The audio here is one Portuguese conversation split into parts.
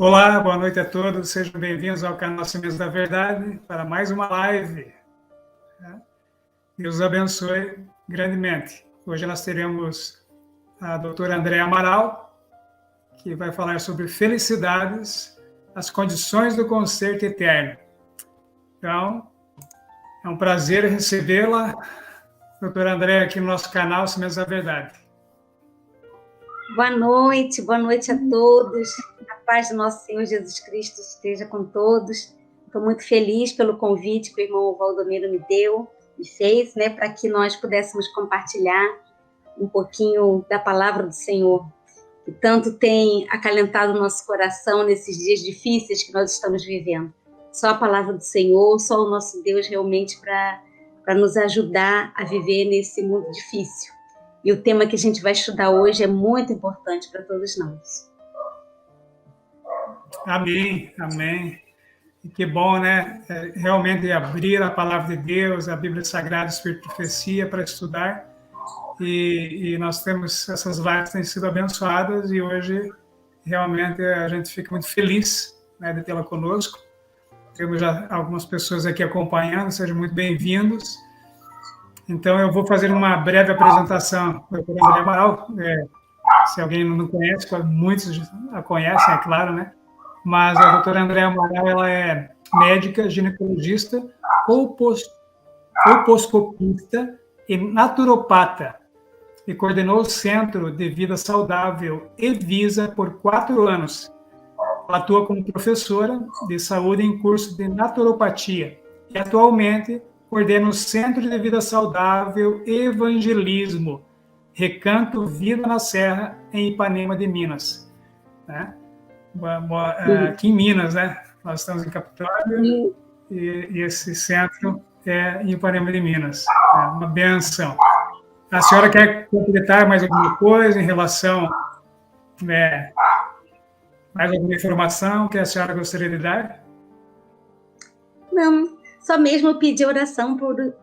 Olá, boa noite a todos, sejam bem-vindos ao canal Sementes da Verdade para mais uma live. Deus abençoe grandemente. Hoje nós teremos a doutora Andréa Amaral, que vai falar sobre felicidades, as condições do concerto eterno. Então, é um prazer recebê-la, doutora Andréa, aqui no nosso canal Sementes da Verdade. Boa noite a todos. A paz do nosso Senhor Jesus Cristo esteja com todos. Estou muito feliz pelo convite que o irmão Valdomiro me fez, para que nós pudéssemos compartilhar um pouquinho da palavra do Senhor, que tanto tem acalentado o nosso coração nesses dias difíceis que nós estamos vivendo. Só a palavra do Senhor, só o nosso Deus realmente para nos ajudar a viver nesse mundo difícil. E o tema que a gente vai estudar hoje é muito importante para todos nós. Amém, amém. E que bom, né? Realmente abrir a palavra de Deus, a Bíblia Sagrada, Espírito e Profecia para estudar. E nós temos essas lives que têm sido abençoadas e hoje realmente a gente fica muito feliz, né, de tê-la conosco. Temos já algumas pessoas aqui acompanhando, sejam muito bem-vindos. Então, eu vou fazer uma breve apresentação da doutora Andréa Amaral. Se alguém não conhece, muitos a conhecem, é claro, né? Mas a doutora Andréa Amaral, ela é médica, ginecologista, colposcopista e naturopata, e coordenou o Centro de Vida Saudável Evisa por 4 anos. Ela atua como professora de saúde em curso de naturopatia e atualmente coordena o Centro de Vida Saudável Evangelismo, Recanto Vida na Serra, em Ipanema de Minas. Né? Aqui em Minas, né? Nós estamos em Capitólio e esse centro é em Ipanema de Minas. É uma benção. A senhora quer completar mais alguma coisa em relação, mais alguma informação que a senhora gostaria de dar? Não, só mesmo pedir oração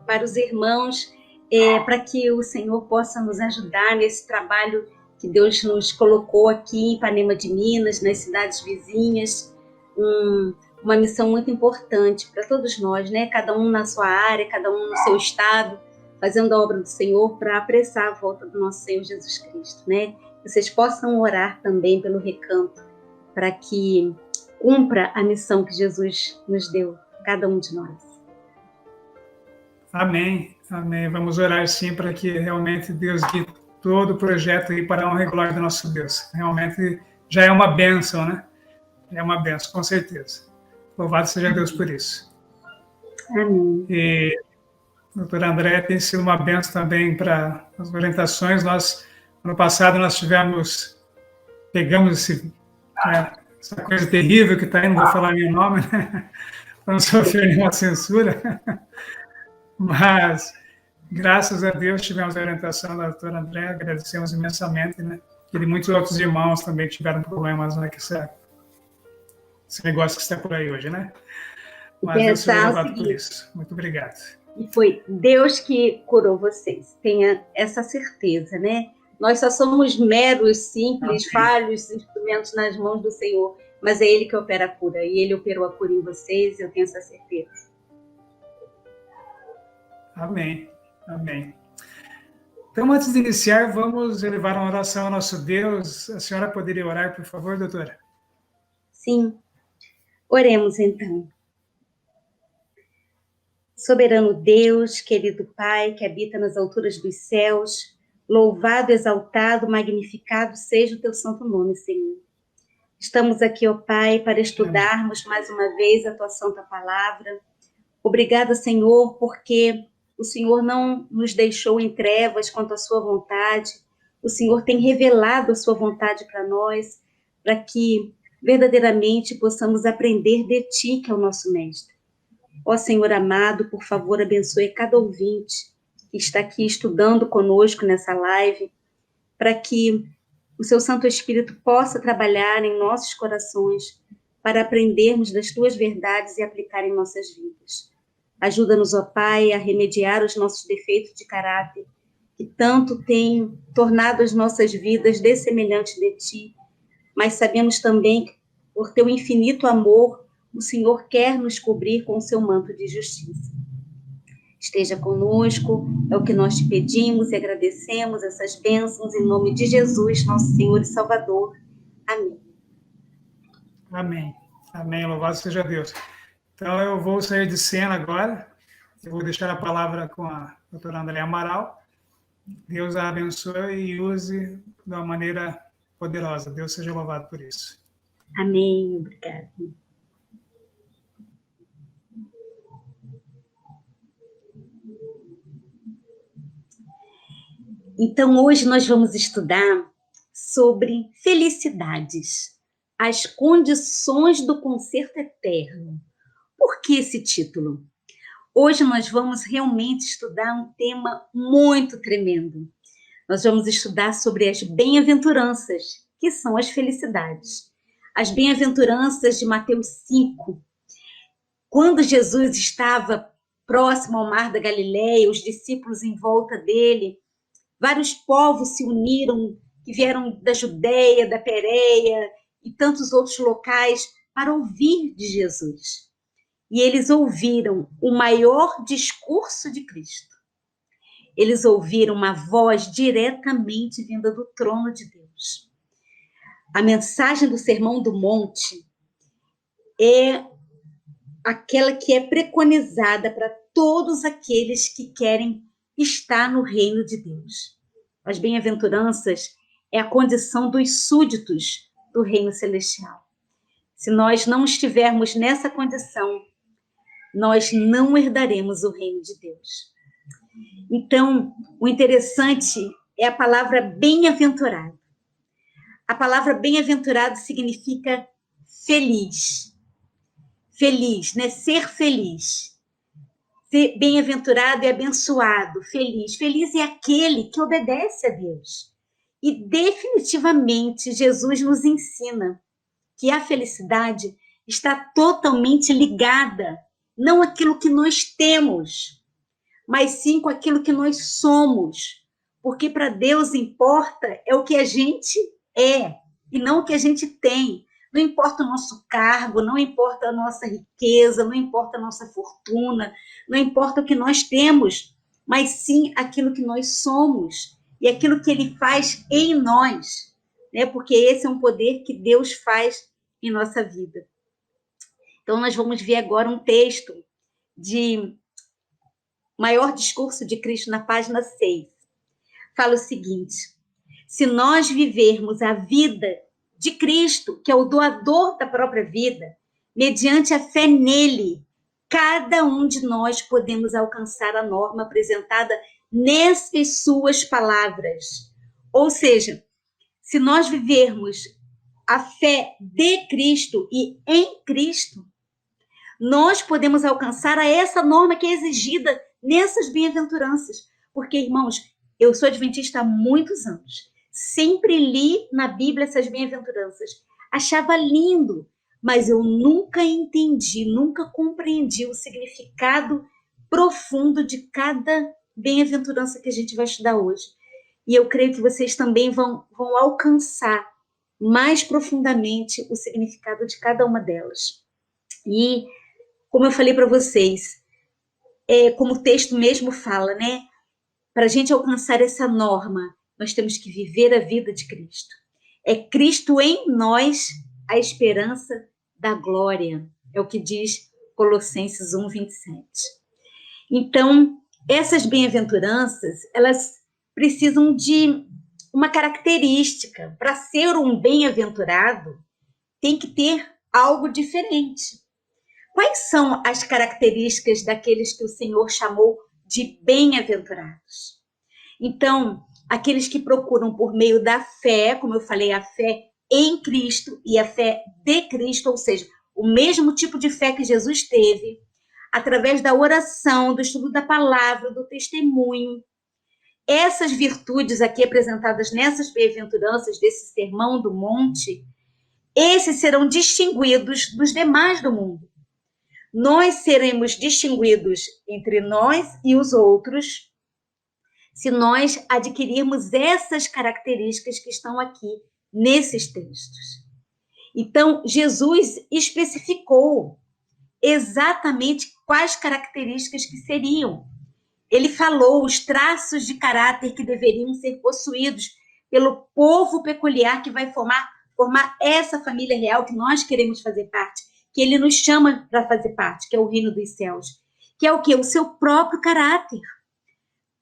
para os irmãos, para que o Senhor possa nos ajudar nesse trabalho que Deus nos colocou aqui em Ipanema de Minas, nas cidades vizinhas, uma missão muito importante para todos nós, né? Cada um na sua área, cada um no seu estado, fazendo a obra do Senhor para apressar a volta do nosso Senhor Jesus Cristo, né? Vocês possam orar também pelo Recanto, para que cumpra a missão que Jesus nos deu, cada um de nós. Amém, amém. Vamos orar sim para que realmente Deus guie todo o projeto aí para a honra e glória do nosso Deus. Realmente já é uma bênção, né? É uma bênção, com certeza. Louvado seja Deus por isso. Amém. E a doutora Andréa tem sido uma bênção também para as orientações. Ano passado, nós pegamos essa coisa terrível que está aí, não vou falar meu nome, né? Para não sofrer nenhuma censura. Mas, graças a Deus, tivemos a orientação da doutora Andréa, agradecemos imensamente, né? E de muitos outros irmãos também que tiveram problemas, né? Esse negócio que está por aí hoje, né? Mas Deus seja louvado por isso. Muito obrigado. E foi Deus que curou vocês. Tenha essa certeza, né? Nós só somos meros, simples, falhos instrumentos nas mãos do Senhor, mas é Ele que opera a cura. E Ele operou a cura em vocês, eu tenho essa certeza. Amém, amém. Então, antes de iniciar, vamos elevar uma oração ao nosso Deus. A senhora poderia orar, por favor, doutora? Sim. Oremos, então. Soberano Deus, querido Pai, que habita nas alturas dos céus, louvado, exaltado, magnificado seja o teu santo nome, Senhor. Estamos aqui, ó Pai, para estudarmos mais uma vez a tua santa palavra. Obrigada, Senhor, porque o Senhor não nos deixou em trevas quanto à sua vontade. O Senhor tem revelado a sua vontade para nós, para que verdadeiramente possamos aprender de Ti, que é o nosso Mestre. Ó Senhor amado, por favor, abençoe cada ouvinte que está aqui estudando conosco nessa live, para que o seu Santo Espírito possa trabalhar em nossos corações para aprendermos das tuas verdades e aplicar em nossas vidas. Ajuda-nos, ó Pai, a remediar os nossos defeitos de caráter, que tanto têm tornado as nossas vidas dessemelhantes de Ti, mas sabemos também Por teu infinito amor, o Senhor quer nos cobrir com o seu manto de justiça. Esteja conosco, é o que nós te pedimos e agradecemos essas bênçãos em nome de Jesus, nosso Senhor e Salvador. Amém. Amém. Amém. Louvado seja Deus. Então, eu vou sair de cena agora. Eu vou deixar a palavra com a doutora Andréa Amaral. Deus a abençoe e use de uma maneira poderosa. Deus seja louvado por isso. Amém. Obrigada. Então, hoje nós vamos estudar sobre felicidades, as condições do concerto eterno. Por que esse título? Hoje nós vamos realmente estudar um tema muito tremendo. Nós vamos estudar sobre as bem-aventuranças, que são as felicidades. As bem-aventuranças de Mateus 5. Quando Jesus estava próximo ao mar da Galileia, os discípulos em volta dele, vários povos se uniram, que vieram da Judéia, da Pérea e tantos outros locais para ouvir de Jesus. E eles ouviram o maior discurso de Cristo. Eles ouviram uma voz diretamente vinda do trono de Deus. A mensagem do Sermão do Monte é aquela que é preconizada para todos aqueles que querem estar no reino de Deus. As bem-aventuranças é a condição dos súditos do reino celestial. Se nós não estivermos nessa condição, nós não herdaremos o reino de Deus. Então, o interessante é a palavra bem-aventurado. A palavra bem-aventurado significa feliz. Feliz, né? Ser feliz. Ser bem-aventurado é abençoado, feliz. Feliz é aquele que obedece a Deus. E definitivamente Jesus nos ensina que a felicidade está totalmente ligada, não àquilo que nós temos, mas sim com aquilo que nós somos. Porque para Deus importa é o que a gente é, e não o que a gente tem. Não importa o nosso cargo, não importa a nossa riqueza, não importa a nossa fortuna, não importa o que nós temos, mas sim aquilo que nós somos e aquilo que Ele faz em nós, né? Porque esse é um poder que Deus faz em nossa vida. Então, nós vamos ver agora um texto de Maior Discurso de Cristo, na página 6. Fala o seguinte: se nós vivermos a vida de Cristo, que é o doador da própria vida, mediante a fé nele, cada um de nós podemos alcançar a norma apresentada nessas suas palavras. Ou seja, se nós vivermos a fé de Cristo e em Cristo, nós podemos alcançar essa norma que é exigida nessas bem-aventuranças. Porque, irmãos, eu sou adventista há muitos anos. Sempre li na Bíblia essas bem-aventuranças. Achava lindo, mas eu nunca entendi, nunca compreendi o significado profundo de cada bem-aventurança que a gente vai estudar hoje. E eu creio que vocês também vão alcançar mais profundamente o significado de cada uma delas. E, como eu falei para vocês, como o texto mesmo fala, né? Para a gente alcançar essa norma, nós temos que viver a vida de Cristo. É Cristo em nós a esperança da glória. É o que diz Colossenses 1:27. Então, essas bem-aventuranças, elas precisam de uma característica. Para ser um bem-aventurado, tem que ter algo diferente. Quais são as características daqueles que o Senhor chamou de bem-aventurados? Então, aqueles que procuram por meio da fé, como eu falei, a fé em Cristo e a fé de Cristo, ou seja, o mesmo tipo de fé que Jesus teve, através da oração, do estudo da palavra, do testemunho. Essas virtudes aqui apresentadas nessas bem-aventuranças desse Sermão do Monte, esses serão distinguidos dos demais do mundo. Nós seremos distinguidos entre nós e os outros se nós adquirirmos essas características que estão aqui nesses textos. Então, Jesus especificou exatamente quais características que seriam. Ele falou os traços de caráter que deveriam ser possuídos pelo povo peculiar que vai formar essa família real que nós queremos fazer parte, que ele nos chama para fazer parte, que é o reino dos céus. Que é o quê? O seu próprio caráter.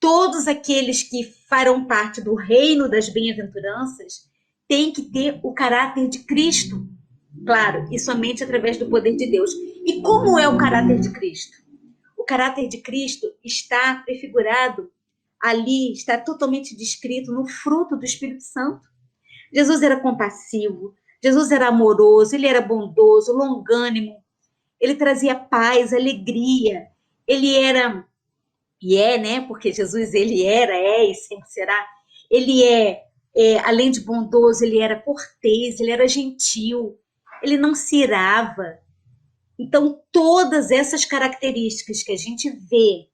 Todos aqueles que farão parte do reino das bem-aventuranças têm que ter o caráter de Cristo. Claro, e somente através do poder de Deus. E como é o caráter de Cristo? O caráter de Cristo está prefigurado ali, está totalmente descrito no fruto do Espírito Santo. Jesus era compassivo, Jesus era amoroso, ele era bondoso, longânimo, ele trazia paz, alegria, ele era, e é, né, porque Jesus ele era, é e sempre será, ele além de bondoso, ele era cortês, ele era gentil, ele não se irava. Então, todas essas características que a gente vê,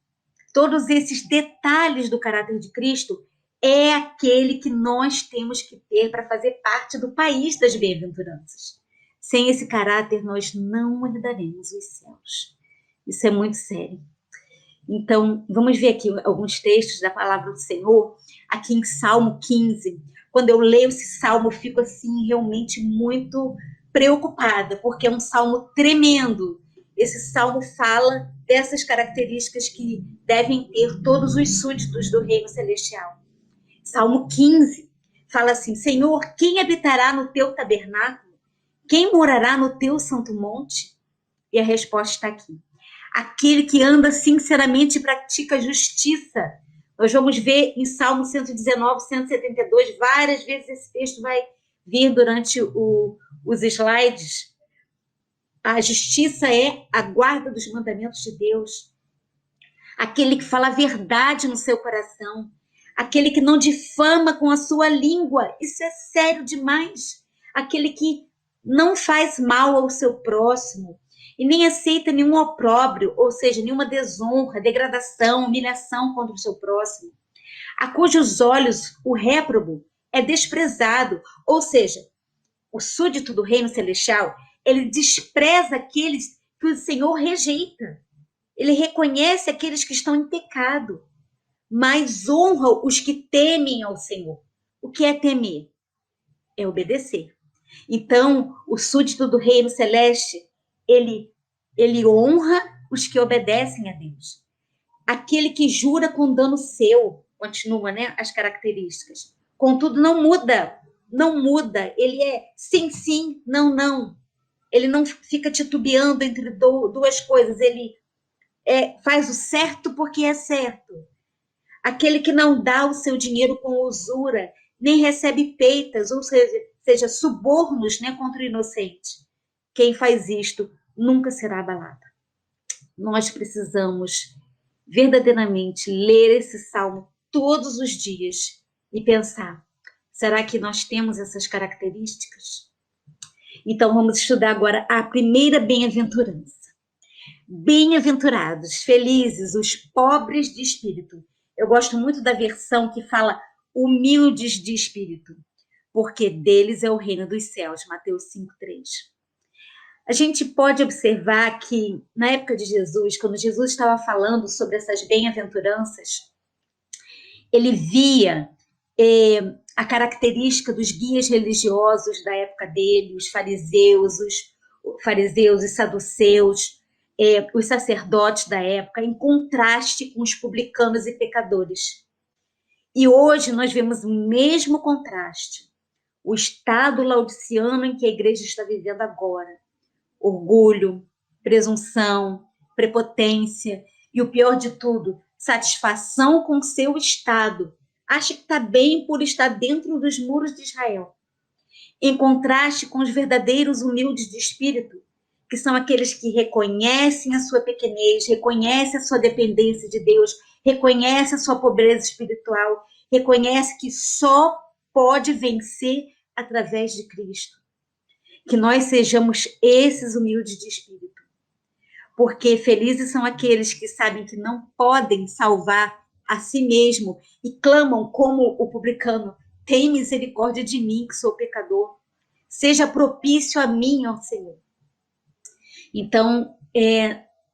todos esses detalhes do caráter de Cristo, é aquele que nós temos que ter para fazer parte do país das bem-aventuranças. Sem esse caráter, nós não herdaremos os céus. Isso é muito sério. Então, vamos ver aqui alguns textos da palavra do Senhor, aqui em Salmo 15. Quando eu leio esse salmo, eu fico assim, realmente muito preocupada, porque é um salmo tremendo. Esse salmo fala dessas características que devem ter todos os súditos do reino celestial. Salmo 15 fala assim: Senhor, quem habitará no teu tabernáculo? Quem morará no teu santo monte? E a resposta está aqui: aquele que anda sinceramente e pratica justiça. Nós vamos ver em Salmo 119, 172, várias vezes esse texto vai vir durante os slides. A justiça é a guarda dos mandamentos de Deus. Aquele que fala a verdade no seu coração. Aquele que não difama com a sua língua. Isso é sério demais. Aquele que não faz mal ao seu próximo e nem aceita nenhum opróbrio, ou seja, nenhuma desonra, degradação, humilhação contra o seu próximo. A cujos olhos o réprobo é desprezado, ou seja, o súdito do reino celestial, ele despreza aqueles que o Senhor rejeita. Ele reconhece aqueles que estão em pecado, mas honra os que temem ao Senhor. O que é temer? É obedecer. Então, o súdito do reino celeste, ele honra os que obedecem a Deus. Aquele que jura com dano seu, continua, né, as características. Contudo, não muda. Ele é sim, sim, não, não. Ele não fica titubeando entre duas coisas. Ele faz o certo porque é certo. Aquele que não dá o seu dinheiro com usura, nem recebe peitas, ou seja, subornos, né, contra o inocente. Quem faz isto nunca será abalado. Nós precisamos verdadeiramente ler esse salmo todos os dias e pensar: será que nós temos essas características? Então vamos estudar agora a primeira bem-aventurança. Bem-aventurados, felizes, os pobres de espírito. Eu gosto muito da versão que fala humildes de espírito, porque deles é o reino dos céus, Mateus 5:3. A gente pode observar que, na época de Jesus, quando Jesus estava falando sobre essas bem-aventuranças, ele via a característica dos guias religiosos da época dele, os fariseus e saduceus, os sacerdotes da época, em contraste com os publicanos e pecadores. E hoje nós vemos o mesmo contraste, o estado laodiceano em que a igreja está vivendo agora. Orgulho, presunção, prepotência e, o pior de tudo, satisfação com seu estado. Acha que está bem por estar dentro dos muros de Israel. Em contraste com os verdadeiros humildes de espírito, que são aqueles que reconhecem a sua pequenez, reconhecem a sua dependência de Deus, reconhecem a sua pobreza espiritual, reconhecem que só pode vencer através de Cristo. Que nós sejamos esses humildes de espírito. Porque felizes são aqueles que sabem que não podem salvar a si mesmo e clamam como o publicano: tem misericórdia de mim, que sou pecador. seja propício a mim, ó Senhor. Então,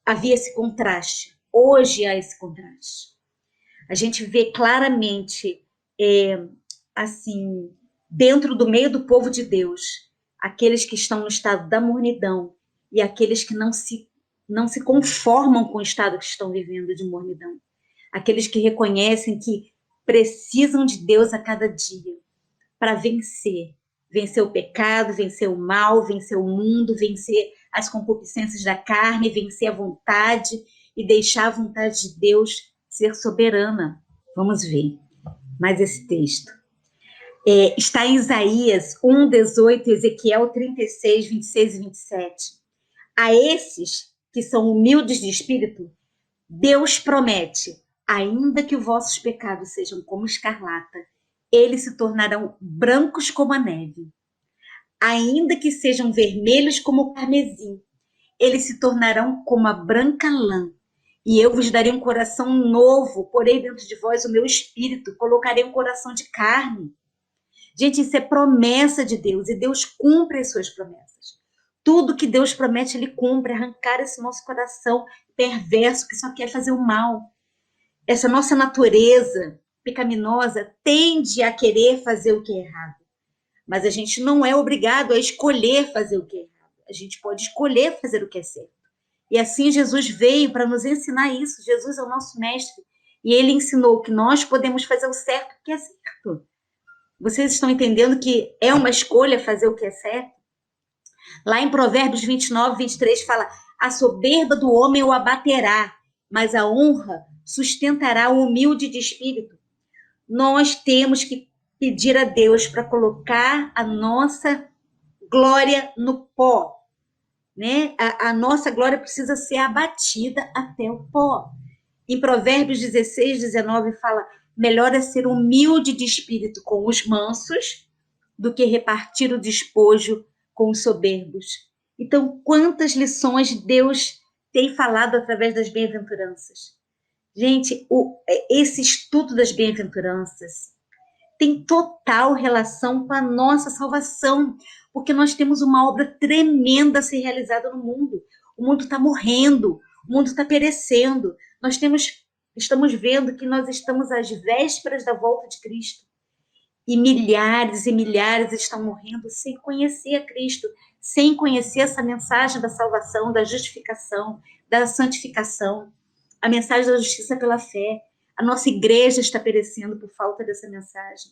havia esse contraste. Hoje há esse contraste. A gente vê claramente, assim, dentro do meio do povo de Deus, aqueles que estão no estado da mornidão e aqueles que não se conformam com o estado que estão vivendo de mornidão. Aqueles que reconhecem que precisam de Deus a cada dia para vencer. Vencer o pecado, vencer o mal, vencer o mundo, vencer as concupiscências da carne, vencer a vontade e deixar a vontade de Deus ser soberana. Vamos ver mais esse texto. Está em Isaías 1, 18, Ezequiel 36, 26 e 27. A esses que são humildes de espírito, Deus promete, ainda que os vossos pecados sejam como escarlata, eles se tornarão brancos como a neve. Ainda que sejam vermelhos como o carmesim, eles se tornarão como a branca lã. E eu vos darei um coração novo, porei dentro de vós o meu espírito, colocarei um coração de carne. Gente, isso é promessa de Deus, e Deus cumpre as suas promessas. Tudo que Deus promete, Ele cumpre. Arrancar esse nosso coração perverso, que só quer fazer o mal. Essa nossa natureza pecaminosa tende a querer fazer o que é errado. Mas a gente não é obrigado a escolher fazer o que é errado. A gente pode escolher fazer o que é certo. E assim Jesus veio para nos ensinar isso. Jesus é o nosso mestre. E ele ensinou que nós podemos fazer o certo que é certo. Vocês estão entendendo que é uma escolha fazer o que é certo? Lá em Provérbios 29, 23 fala: a soberba do homem o abaterá, mas a honra sustentará o humilde de espírito. Nós temos que pedir a Deus para colocar a nossa glória no pó, né? A nossa glória precisa ser abatida até o pó. Em Provérbios 16, 19 fala: melhor é ser humilde de espírito com os mansos do que repartir o despojo com os soberbos. Então, quantas lições Deus tem falado através das bem-aventuranças. Gente, esse estudo das bem-aventuranças tem total relação com a nossa salvação, porque nós temos uma obra tremenda a ser realizada no mundo. O mundo está morrendo, o mundo está perecendo. Nós estamos vendo que nós estamos às vésperas da volta de Cristo. E milhares estão morrendo sem conhecer a Cristo, sem conhecer essa mensagem da salvação, da justificação, da santificação, a mensagem da justiça pela fé. A nossa igreja está perecendo por falta dessa mensagem.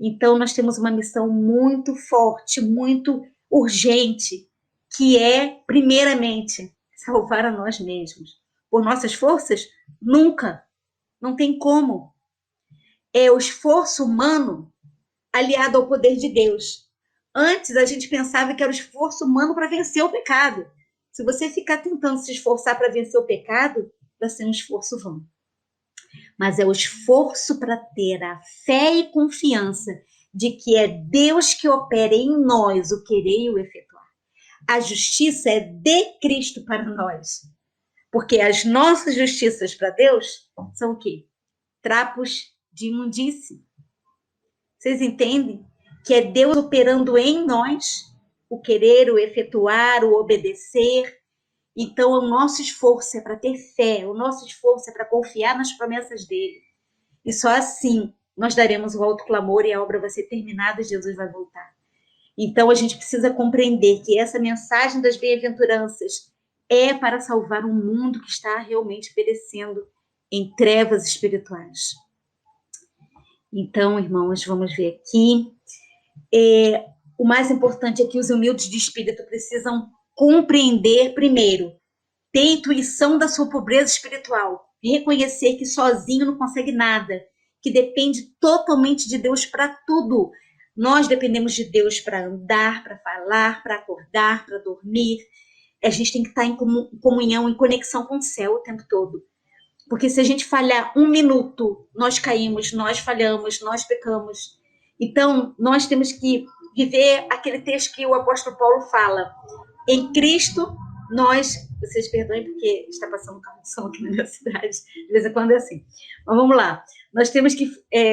Então, nós temos uma missão muito forte, muito urgente, que é, primeiramente, salvar a nós mesmos. Por nossas forças? Nunca. Não tem como. É o esforço humano aliado ao poder de Deus. Antes, a gente pensava que era o esforço humano para vencer o pecado. Se você ficar tentando se esforçar para vencer o pecado, vai ser um esforço vão. Mas é o esforço para ter a fé e confiança de que é Deus que opera em nós o querer e o efetuar. A justiça é de Cristo para nós. Porque as nossas justiças para Deus são o quê? Trapos de imundície. Vocês entendem? Que é Deus operando em nós o querer, o efetuar, o obedecer. Então, o nosso esforço é para ter fé, o nosso esforço é para confiar nas promessas dele. E só assim nós daremos o alto clamor e a obra vai ser terminada e Jesus vai voltar. Então, a gente precisa compreender que essa mensagem das bem-aventuranças é para salvar um mundo que está realmente perecendo em trevas espirituais. Então, irmãos, vamos ver aqui. O mais importante é que os humildes de espírito precisam compreender, primeiro, ter intuição da sua pobreza espiritual, reconhecer que sozinho não consegue nada, que depende totalmente de Deus para tudo. Nós dependemos de Deus para andar, para falar, para acordar, para dormir. A gente tem que estar em comunhão, em conexão com o céu o tempo todo. Porque se a gente falhar um minuto, nós caímos, nós falhamos, nós pecamos. Então, nós temos que viver aquele texto que o apóstolo Paulo fala. Em Cristo, vocês perdoem porque está passando um carro de som aqui na minha cidade, de vez em quando é assim. Mas vamos lá. Nós temos que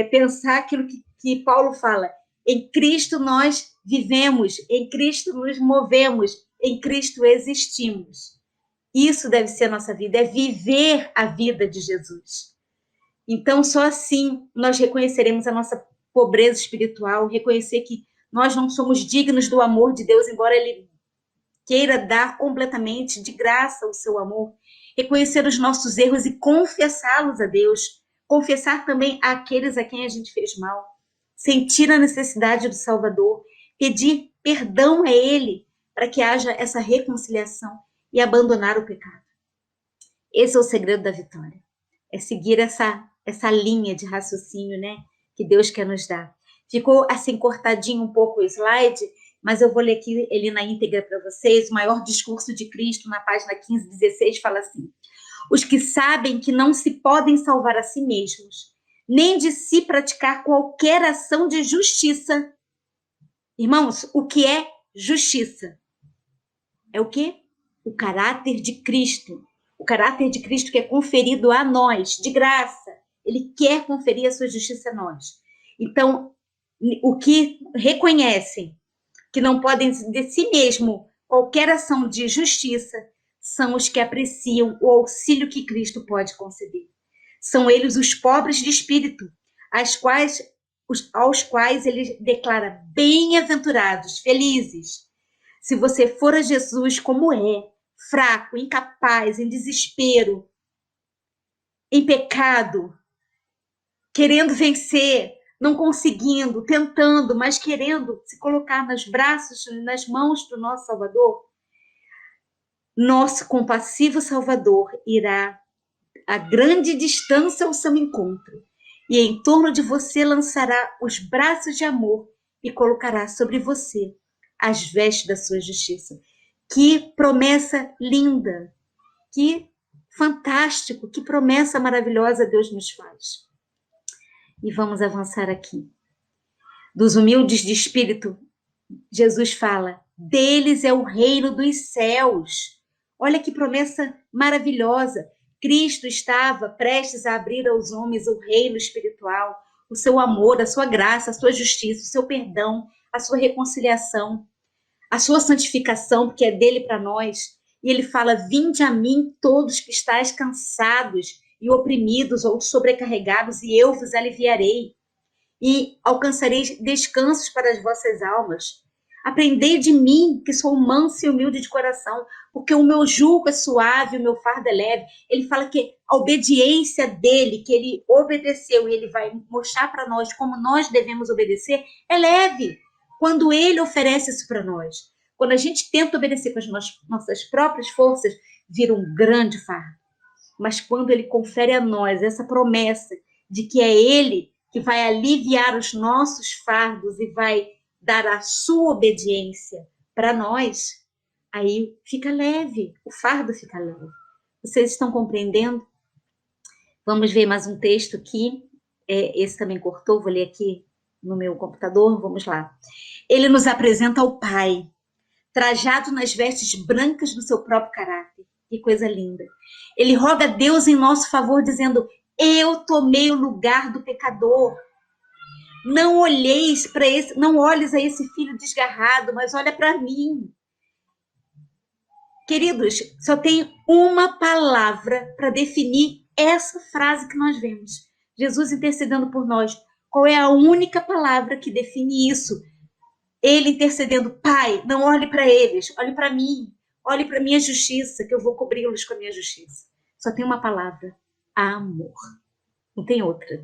pensar aquilo que Paulo fala. Em Cristo nós vivemos, em Cristo nos movemos, em Cristo existimos. Isso deve ser a nossa vida, é viver a vida de Jesus. Então, só assim nós reconheceremos a nossa pobreza espiritual, reconhecer que nós não somos dignos do amor de Deus, embora Ele queira dar completamente de graça o seu amor, reconhecer os nossos erros e confessá-los a Deus, confessar também àqueles a quem a gente fez mal, sentir a necessidade do Salvador, pedir perdão a Ele para que haja essa reconciliação e abandonar o pecado. Esse é o segredo da vitória, é seguir essa linha de raciocínio, né, que Deus quer nos dar. Ficou assim cortadinho um pouco o slide, mas eu vou ler aqui ele na íntegra para vocês. O maior discurso de Cristo, na página 15:16, fala assim: os que sabem que não se podem salvar a si mesmos, nem de si praticar qualquer ação de justiça. Irmãos, o que é justiça? É o quê? O caráter de Cristo. O caráter de Cristo que é conferido a nós, de graça. Ele quer conferir a sua justiça a nós. Então, o que reconhecem que não podem de si mesmo qualquer ação de justiça são os que apreciam o auxílio que Cristo pode conceder. São eles os pobres de espírito, aos quais ele declara bem-aventurados, felizes. Se você for a Jesus como é, fraco, incapaz, em desespero, em pecado, querendo vencer, não conseguindo, tentando, mas querendo se colocar nos braços, nas mãos do nosso Salvador, nosso compassivo Salvador irá a grande distância ao seu encontro e em torno de você lançará os braços de amor e colocará sobre você as vestes da sua justiça. Que promessa linda, que fantástico, que promessa maravilhosa Deus nos faz. E vamos avançar aqui. Dos humildes de espírito, Jesus fala, deles é o reino dos céus. Olha que promessa maravilhosa. Cristo estava prestes a abrir aos homens o reino espiritual, o seu amor, a sua graça, a sua justiça, o seu perdão, a sua reconciliação, a sua santificação, porque é dele para nós. E ele fala, vinde a mim todos que estáis cansados e oprimidos ou sobrecarregados, e eu vos aliviarei. E alcançareis descansos para as vossas almas. Aprendei de mim, que sou manso e humilde de coração, porque o meu jugo é suave, o meu fardo é leve. Ele fala que a obediência dele, que ele obedeceu, e ele vai mostrar para nós como nós devemos obedecer, é leve. Quando ele oferece isso para nós. Quando a gente tenta obedecer com as nossas próprias forças, vira um grande fardo. Mas quando ele confere a nós essa promessa de que é ele que vai aliviar os nossos fardos e vai dar a sua obediência para nós, aí fica leve, o fardo fica leve. Vocês estão compreendendo? Vamos ver mais um texto aqui. Esse também cortou, vou ler aqui no meu computador, vamos lá. Ele nos apresenta ao Pai, trajado nas vestes brancas do seu próprio caráter. Que coisa linda. Ele roga a Deus em nosso favor, dizendo, eu tomei o lugar do pecador. Não olheis para esse, não olhes a esse filho desgarrado, mas olha para mim. Queridos, só tem uma palavra para definir essa frase que nós vemos. Jesus intercedendo por nós. Qual é a única palavra que define isso? Ele intercedendo, Pai, não olhe para eles, olhe para mim, olhe para a minha justiça, que eu vou cobri-los com a minha justiça. Só tem uma palavra, amor. Não tem outra.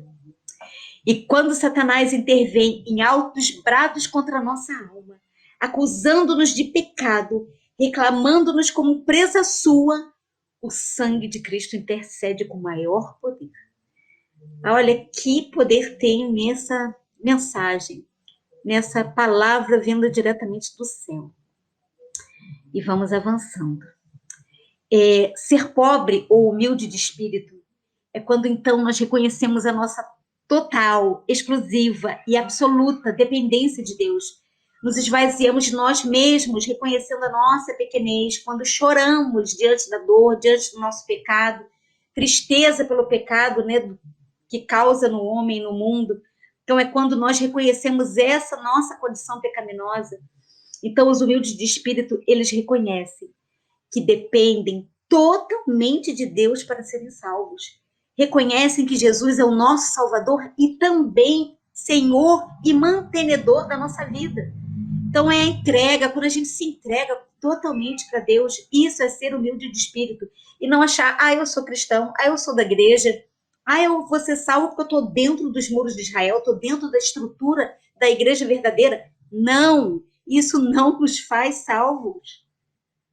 E quando Satanás intervém em altos brados contra a nossa alma, acusando-nos de pecado, reclamando-nos como presa sua, o sangue de Cristo intercede com maior poder. Olha que poder tem nessa mensagem, nessa palavra vindo diretamente do céu. E vamos avançando. Ser pobre ou humilde de espírito é quando então nós reconhecemos a nossa total, exclusiva e absoluta dependência de Deus. Nos esvaziamos de nós mesmos, reconhecendo a nossa pequenez, quando choramos diante da dor, diante do nosso pecado, tristeza pelo pecado, né, que causa no homem, no mundo, Então, é quando nós reconhecemos essa nossa condição pecaminosa. Então, os humildes de espírito, eles reconhecem que dependem totalmente de Deus para serem salvos. Reconhecem que Jesus é o nosso Salvador e também Senhor e mantenedor da nossa vida. Então, é a entrega, quando a gente se entrega totalmente para Deus, isso é ser humilde de espírito. E não achar, eu sou cristão, eu sou da igreja, eu vou ser salvo porque eu estou dentro dos muros de Israel, estou dentro da estrutura da igreja verdadeira. Não, isso não nos faz salvos.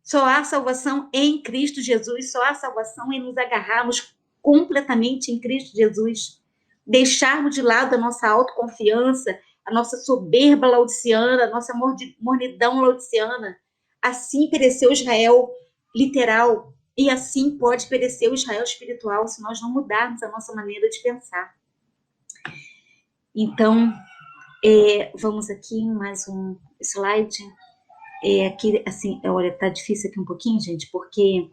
Só há salvação em Cristo Jesus, só há salvação em nos agarrarmos completamente em Cristo Jesus. Deixarmos de lado a nossa autoconfiança, a nossa soberba laodiceana, a nossa mornidão laodiceana. Assim pereceu Israel literal, e assim pode perecer o Israel espiritual, se nós não mudarmos a nossa maneira de pensar. Então, vamos aqui, mais um slide. Aqui, assim, olha, tá difícil aqui um pouquinho, gente, porque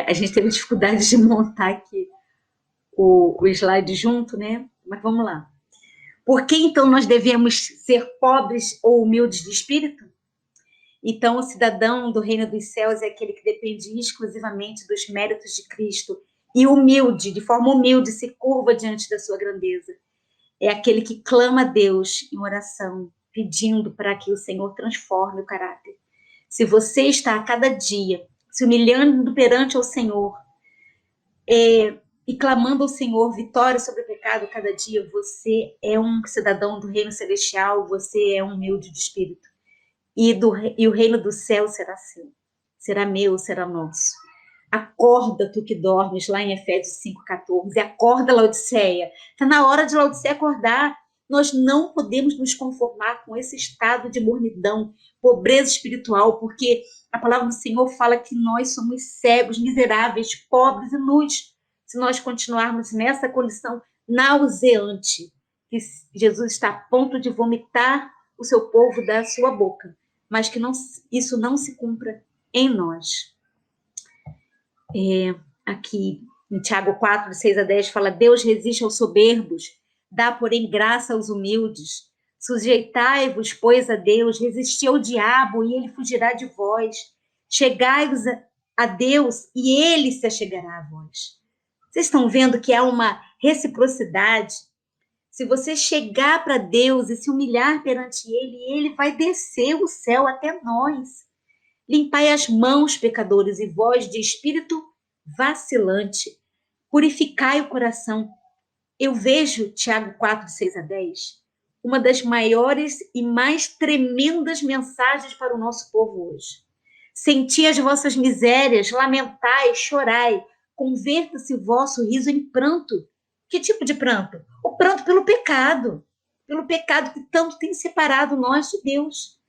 a gente teve dificuldade de montar aqui o slide junto, né? Mas vamos lá. Por que, então, nós devemos ser pobres ou humildes de espírito? Então, o cidadão do reino dos céus é aquele que depende exclusivamente dos méritos de Cristo e humilde, de forma humilde, se curva diante da sua grandeza. É aquele que clama a Deus em oração, pedindo para que o Senhor transforme o caráter. Se você está a cada dia se humilhando perante ao Senhor e clamando ao Senhor vitória sobre o pecado cada dia, você é um cidadão do reino celestial, você é um humilde de espírito. E o reino do céu será seu, será meu, será nosso. Acorda, tu que dormes, lá em Efésios 5,14. Acorda, Laodiceia. Está na hora de Laodiceia acordar. Nós não podemos nos conformar com esse estado de mornidão, pobreza espiritual, porque a palavra do Senhor fala que nós somos cegos, miseráveis, pobres e nus, se nós continuarmos nessa condição nauseante, que Jesus está a ponto de vomitar o seu povo da sua boca, mas que isso não se cumpra em nós. Aqui em Tiago 4, 6-10, fala: Deus resiste aos soberbos, dá, porém, graça aos humildes. Sujeitai-vos, pois, a Deus, resisti ao diabo, e ele fugirá de vós. Chegai-vos a Deus, e ele se achegará a vós. Vocês estão vendo que há uma reciprocidade? Se você chegar para Deus e se humilhar perante ele, ele vai descer o céu até nós. Limpai as mãos, pecadores, e vós de espírito vacilante, purificai o coração. Eu vejo, Tiago 4, 6-10, uma das maiores e mais tremendas mensagens para o nosso povo hoje. Senti as vossas misérias, lamentai, chorai, converta-se o vosso riso em pranto. Que tipo de pranto? O pranto pelo pecado que tanto tem separado nós de Deus.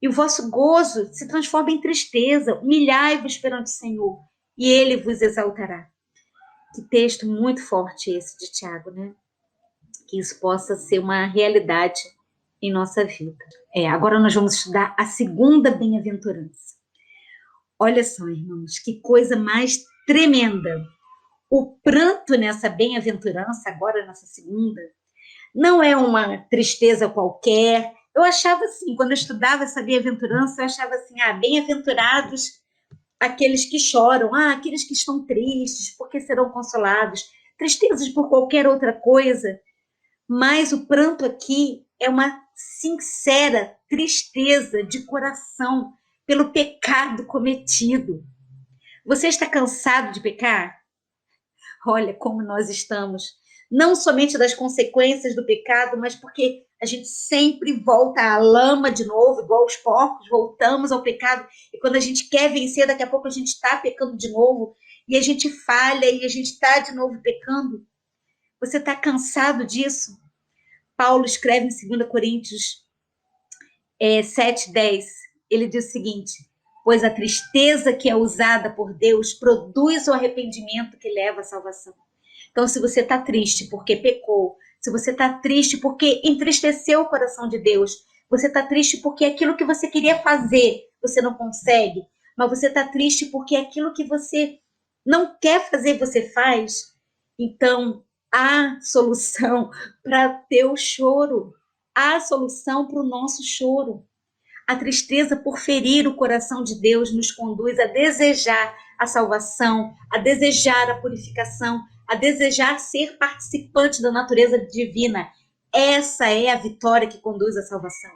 E o vosso gozo se transforma em tristeza. Humilhai-vos perante o Senhor, e ele vos exaltará. Que texto muito forte esse de Tiago, né? Que isso possa ser uma realidade em nossa vida. Agora nós vamos estudar a segunda bem-aventurança. Olha só, irmãos, que coisa mais tremenda. O pranto nessa bem-aventurança, agora nessa segunda, não é uma tristeza qualquer. Eu achava assim, quando eu estudava essa bem-aventurança, eu achava assim, bem-aventurados aqueles que choram, aqueles que estão tristes, porque serão consolados, tristezas por qualquer outra coisa. Mas o pranto aqui é uma sincera tristeza de coração pelo pecado cometido. Você está cansado de pecar? Olha como nós estamos. Não somente das consequências do pecado, mas porque a gente sempre volta à lama de novo, igual os porcos, voltamos ao pecado. E quando a gente quer vencer, daqui a pouco a gente está pecando de novo. E a gente falha e a gente está de novo pecando. Você está cansado disso? Paulo escreve em 2 Coríntios 7:10. Ele diz o seguinte: pois a tristeza que é usada por Deus produz o arrependimento que leva à salvação. Então, se você está triste porque pecou, se você está triste porque entristeceu o coração de Deus, você está triste porque aquilo que você queria fazer, você não consegue, mas você está triste porque aquilo que você não quer fazer, você faz, então Há solução para teu choro. Há solução para o nosso choro. A tristeza por ferir o coração de Deus nos conduz a desejar a salvação, a desejar a purificação, a desejar ser participante da natureza divina. Essa é a vitória que conduz à salvação.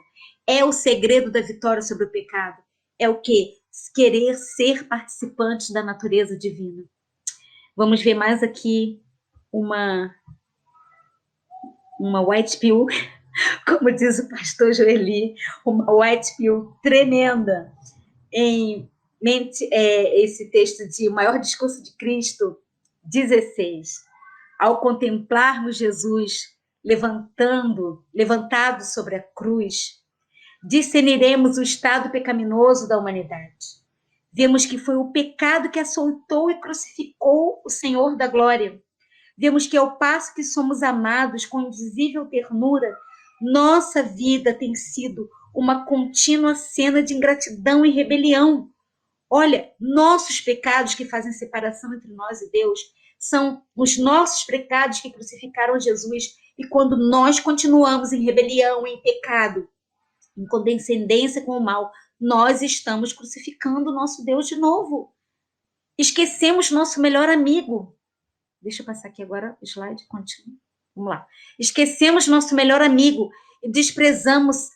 É o segredo da vitória sobre o pecado. É o quê? Querer ser participante da natureza divina. Vamos ver mais aqui uma white pill, como diz o pastor Joeli, uma white pill tremenda em esse texto de O Maior Discurso de Cristo 16. Ao contemplarmos Jesus levantado sobre a cruz, discerniremos o estado pecaminoso da humanidade. Vemos que foi o pecado que açoitou e crucificou o Senhor da glória. Vemos que ao passo que somos amados com indizível ternura, nossa vida tem sido uma contínua cena de ingratidão e rebelião. Olha, nossos pecados que fazem separação entre nós e Deus são os nossos pecados que crucificaram Jesus. E quando nós continuamos em rebelião, em pecado, em condescendência com o mal, nós estamos crucificando o nosso Deus de novo. Esquecemos nosso melhor amigo. Deixa eu passar aqui agora o slide, continua. Vamos lá. Esquecemos nosso melhor amigo e desprezamos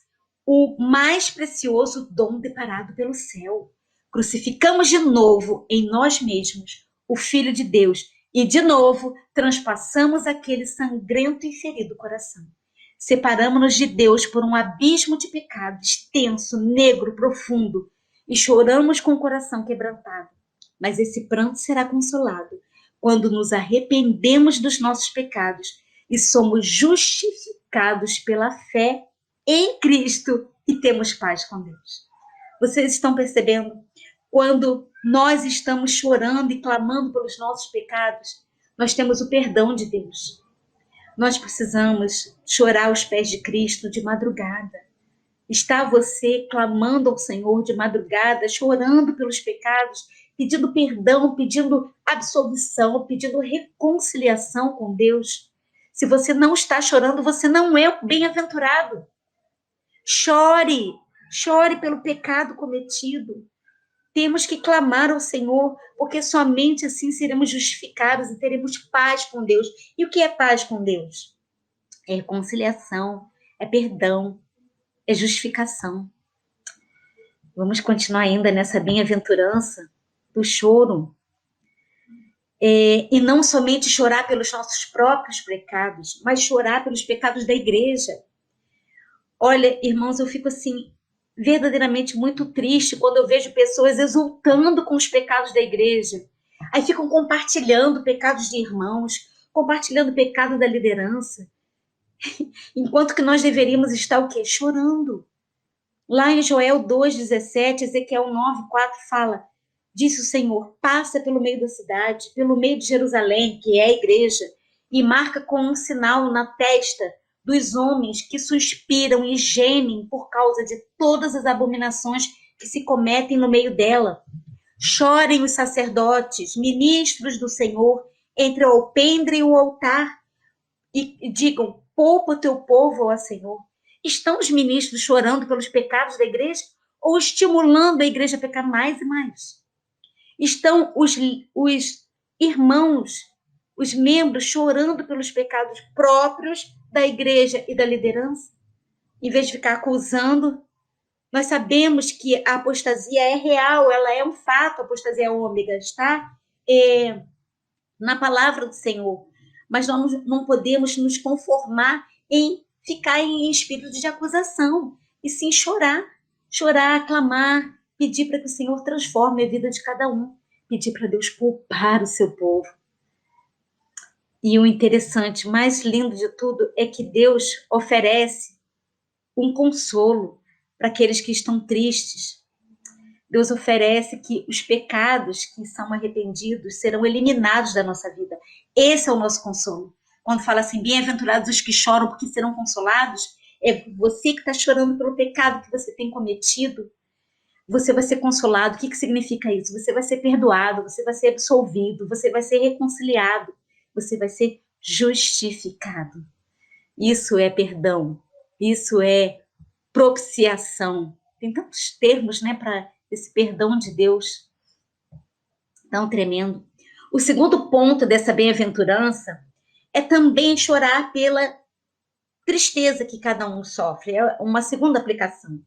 o mais precioso dom deparado pelo céu. Crucificamos de novo em nós mesmos o Filho de Deus e, de novo, transpassamos aquele sangrento e ferido coração. Separamos-nos de Deus por um abismo de pecado extenso, negro, profundo, e choramos com o coração quebrantado. Mas esse pranto será consolado quando nos arrependemos dos nossos pecados e somos justificados pela fé em Cristo e temos paz com Deus. Vocês estão percebendo? Quando nós estamos chorando e clamando pelos nossos pecados, nós temos o perdão de Deus. Nós precisamos chorar aos pés de Cristo de madrugada. Está você clamando ao Senhor de madrugada, chorando pelos pecados, pedindo perdão, pedindo absolvição, pedindo reconciliação com Deus? Se você não está chorando, você não é o bem-aventurado. Chore pelo pecado cometido. Temos que clamar ao Senhor, porque somente assim seremos justificados e teremos paz com Deus. E o que é paz com Deus? É reconciliação, é perdão, é justificação. Vamos continuar ainda nessa bem-aventurança do choro. E não somente chorar pelos nossos próprios pecados, mas chorar pelos pecados da igreja. Olha, irmãos, eu fico assim, verdadeiramente muito triste quando eu vejo pessoas exultando com os pecados da igreja. Aí ficam compartilhando pecados de irmãos, compartilhando pecado da liderança. Enquanto que nós deveríamos estar o quê? Chorando. Lá em Joel 2,17, Ezequiel 9,4 fala: disse o Senhor, passa pelo meio da cidade, pelo meio de Jerusalém, que é a igreja, e marca com um sinal na testa dos homens que suspiram e gemem por causa de todas as abominações que se cometem no meio dela. Chorem os sacerdotes, ministros do Senhor, entre o alpendre e o altar, e digam: poupa o teu povo, ó Senhor. Estão os ministros chorando pelos pecados da igreja ou estimulando a igreja a pecar mais e mais? Estão os irmãos, os membros chorando pelos pecados próprios da igreja e da liderança, em vez de ficar acusando? Nós sabemos que a apostasia é real, ela é um fato, a apostasia é ômega, está na palavra do Senhor. Mas nós não podemos nos conformar em ficar em espírito de acusação, e sim chorar, clamar, pedir para que o Senhor transforme a vida de cada um, pedir para Deus poupar o seu povo. E o interessante, mais lindo de tudo, é que Deus oferece um consolo para aqueles que estão tristes. Deus oferece que os pecados que são arrependidos serão eliminados da nossa vida. Esse é o nosso consolo. Quando fala assim, bem-aventurados os que choram porque serão consolados, é você que está chorando pelo pecado que você tem cometido. Você vai ser consolado. O que significa isso? Você vai ser perdoado, você vai ser absolvido, você vai ser reconciliado, você vai ser justificado. Isso é perdão, isso é propiciação. Tem tantos termos, né, para esse perdão de Deus tão tremendo. O segundo ponto dessa bem-aventurança é também chorar pela tristeza que cada um sofre. É uma segunda aplicação.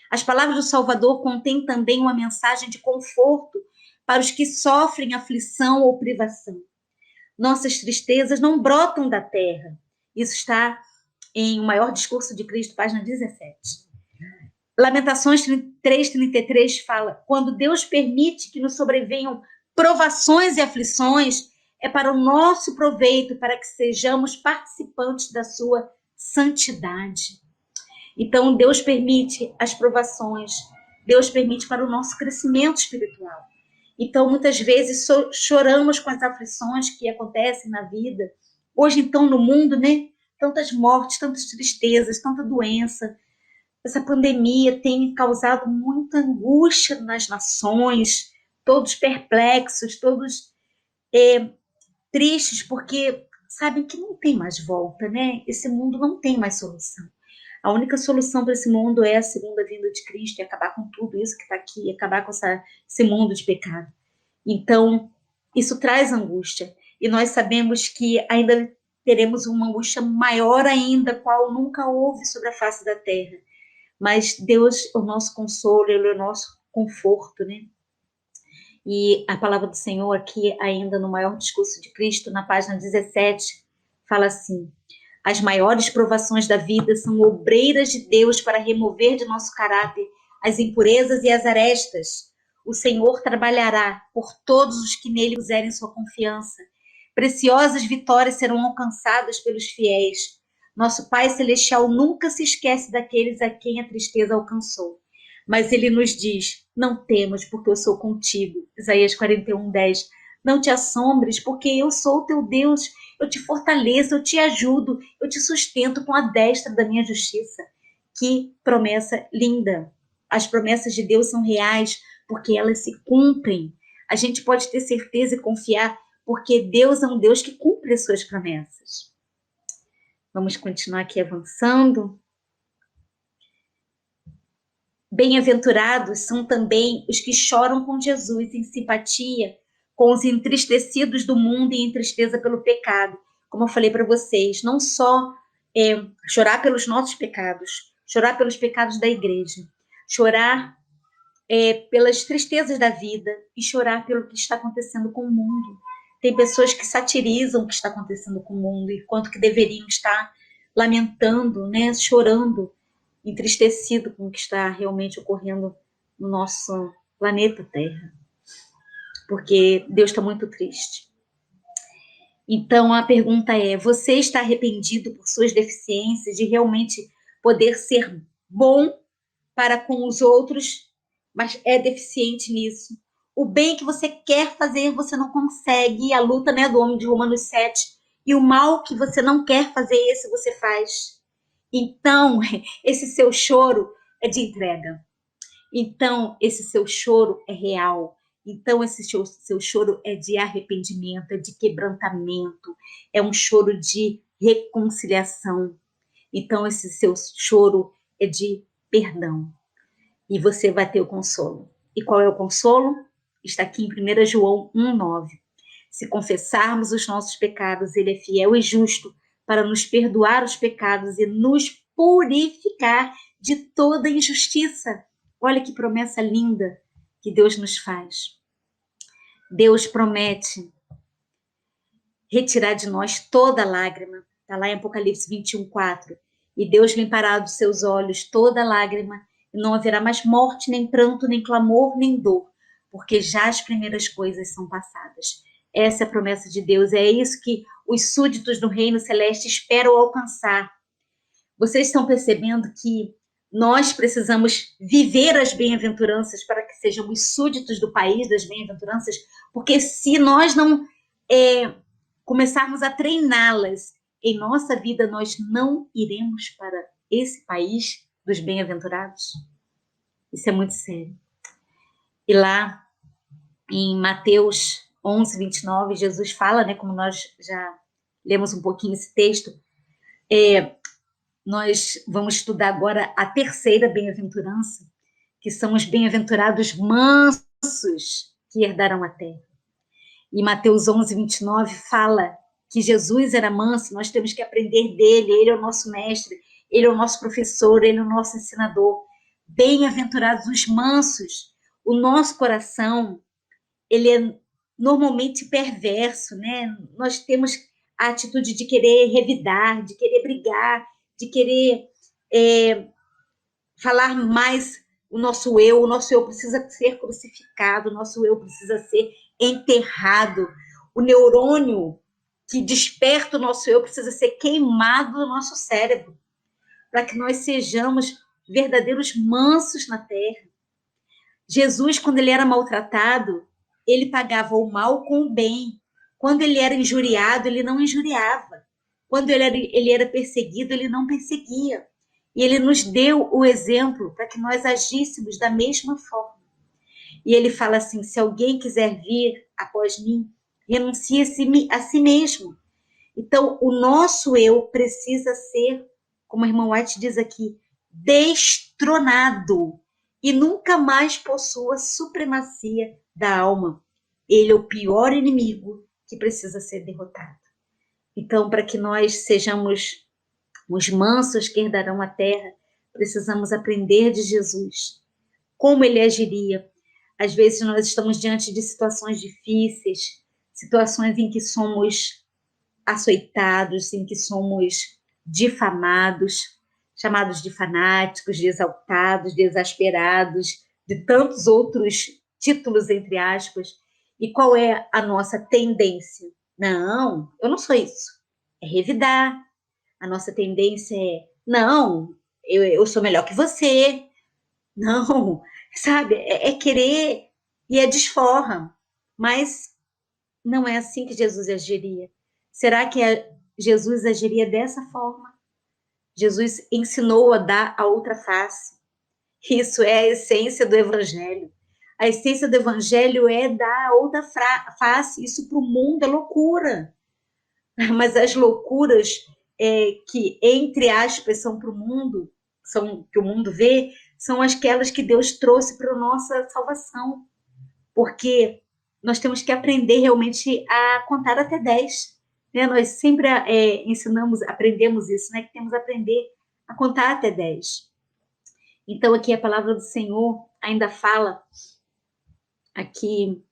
As palavras do Salvador contêm também uma mensagem de conforto para os que sofrem aflição ou privação. Nossas tristezas não brotam da terra. Isso está em O Maior Discurso de Cristo, página 17. Lamentações 3:33 fala: quando Deus permite que nos sobrevenham provações e aflições, é para o nosso proveito, para que sejamos participantes da sua santidade. Então, Deus permite as provações, Deus permite para o nosso crescimento espiritual. Então, muitas vezes choramos com as aflições que acontecem na vida. Hoje, então, no mundo, né? Tantas mortes, tantas tristezas, tanta doença. Essa pandemia tem causado muita angústia nas nações, todos perplexos, todos tristes, porque sabem que não tem mais volta, né? Esse mundo não tem mais solução. A única solução para esse mundo é a segunda vinda de Cristo, e acabar com tudo isso que está aqui, acabar com esse mundo de pecado. Então, isso traz angústia. E nós sabemos que ainda teremos uma angústia maior ainda, qual nunca houve sobre a face da terra. Mas Deus é o nosso consolo, Ele é o nosso conforto, né? E a palavra do Senhor aqui, ainda no Maior Discurso de Cristo, na página 17, fala assim: as maiores provações da vida são obreiras de Deus para remover de nosso caráter as impurezas e as arestas. O Senhor trabalhará por todos os que nele puserem sua confiança. Preciosas vitórias serão alcançadas pelos fiéis. Nosso Pai Celestial nunca se esquece daqueles a quem a tristeza alcançou. Mas ele nos diz: não temas, porque eu sou contigo. Isaías 41:10. Não te assombres, porque eu sou o teu Deus. Eu te fortaleço, eu te ajudo, eu te sustento com a destra da minha justiça. Que promessa linda! As promessas de Deus são reais, porque elas se cumprem. A gente pode ter certeza e confiar, porque Deus é um Deus que cumpre as suas promessas. Vamos continuar aqui avançando. Bem-aventurados são também os que choram com Jesus em simpatia com os entristecidos do mundo e em tristeza pelo pecado. Como eu falei para vocês, não só chorar pelos nossos pecados, chorar pelos pecados da igreja, chorar pelas tristezas da vida e chorar pelo que está acontecendo com o mundo. Tem pessoas que satirizam o que está acontecendo com o mundo, enquanto que deveriam estar lamentando, né, chorando, entristecido com o que está realmente ocorrendo no nosso planeta Terra, porque Deus está muito triste. Então a pergunta é: você está arrependido por suas deficiências de realmente poder ser bom para com os outros, mas é deficiente nisso? O bem que você quer fazer, você não consegue, a luta, né, do homem de Romanos 7, e o mal que você não quer fazer, esse você faz. Então, esse seu choro é de entrega. Então, esse seu choro é real. Então, esse seu choro é de arrependimento, é de quebrantamento, é um choro de reconciliação. Então, esse seu choro é de perdão. E você vai ter o consolo. E qual é o consolo? Está aqui em 1 João 1:9. Se confessarmos os nossos pecados, Ele é fiel e justo para nos perdoar os pecados e nos purificar de toda injustiça. Olha que promessa linda que Deus nos faz. Deus promete retirar de nós toda lágrima. Está lá em Apocalipse 21:4. E Deus limpará dos seus olhos toda lágrima, e não haverá mais morte, nem pranto, nem clamor, nem dor, porque já as primeiras coisas são passadas. Essa é a promessa de Deus, é isso que os súditos do reino celeste esperam alcançar. Vocês estão percebendo que nós precisamos viver as bem-aventuranças para que sejamos súditos do país das bem-aventuranças, porque se nós não começarmos a treiná-las em nossa vida, nós não iremos para esse país dos bem-aventurados. Isso é muito sério. E lá em Mateus 11:29, Jesus fala, né, como nós já lemos um pouquinho esse texto, nós vamos estudar agora a terceira bem-aventurança, que são os bem-aventurados mansos que herdarão a terra. E Mateus 11, 29 fala que Jesus era manso, nós temos que aprender dele, ele é o nosso mestre, ele é o nosso professor, ele é o nosso ensinador. Bem-aventurados os mansos. O nosso coração, ele é normalmente perverso, né? Nós temos a atitude de querer revidar, de querer brigar, de querer falar mais o nosso eu precisa ser crucificado, o nosso eu precisa ser enterrado. O neurônio que desperta o nosso eu precisa ser queimado do nosso cérebro, para que nós sejamos verdadeiros mansos na terra. Jesus, quando ele era maltratado, ele pagava o mal com o bem. Quando ele era injuriado, ele não injuriava. Quando ele era perseguido, ele não perseguia. E ele nos deu o exemplo para que nós agíssemos da mesma forma. E ele fala assim, se alguém quiser vir após mim, renuncie a si mesmo. Então, o nosso eu precisa ser, como a irmã White diz aqui, destronado e nunca mais possua supremacia da alma. Ele é o pior inimigo que precisa ser derrotado. Então, para que nós sejamos os mansos que herdarão a terra, precisamos aprender de Jesus, como ele agiria. Às vezes nós estamos diante de situações difíceis, situações em que somos açoitados, em que somos difamados, chamados de fanáticos, de exaltados, de exasperados, de tantos outros títulos, entre aspas. E qual é a nossa tendência? Não, eu não sou isso. É revidar. A nossa tendência é, não, eu sou melhor que você. Não, sabe? É querer e é desforra. Mas não é assim que Jesus agiria. Será que Jesus agiria dessa forma? Jesus ensinou a dar a outra face. Isso é a essência do Evangelho. A essência do Evangelho é dar a outra face. Isso para o mundo é loucura. Mas as loucuras que, entre aspas, são para o mundo, são que o mundo vê, são aquelas que Deus trouxe para a nossa salvação. Porque nós temos que aprender realmente a contar até 10. Né? Nós sempre aprendemos isso, né? Que temos que aprender a contar até 10. Então, aqui a palavra do Senhor ainda fala, aqui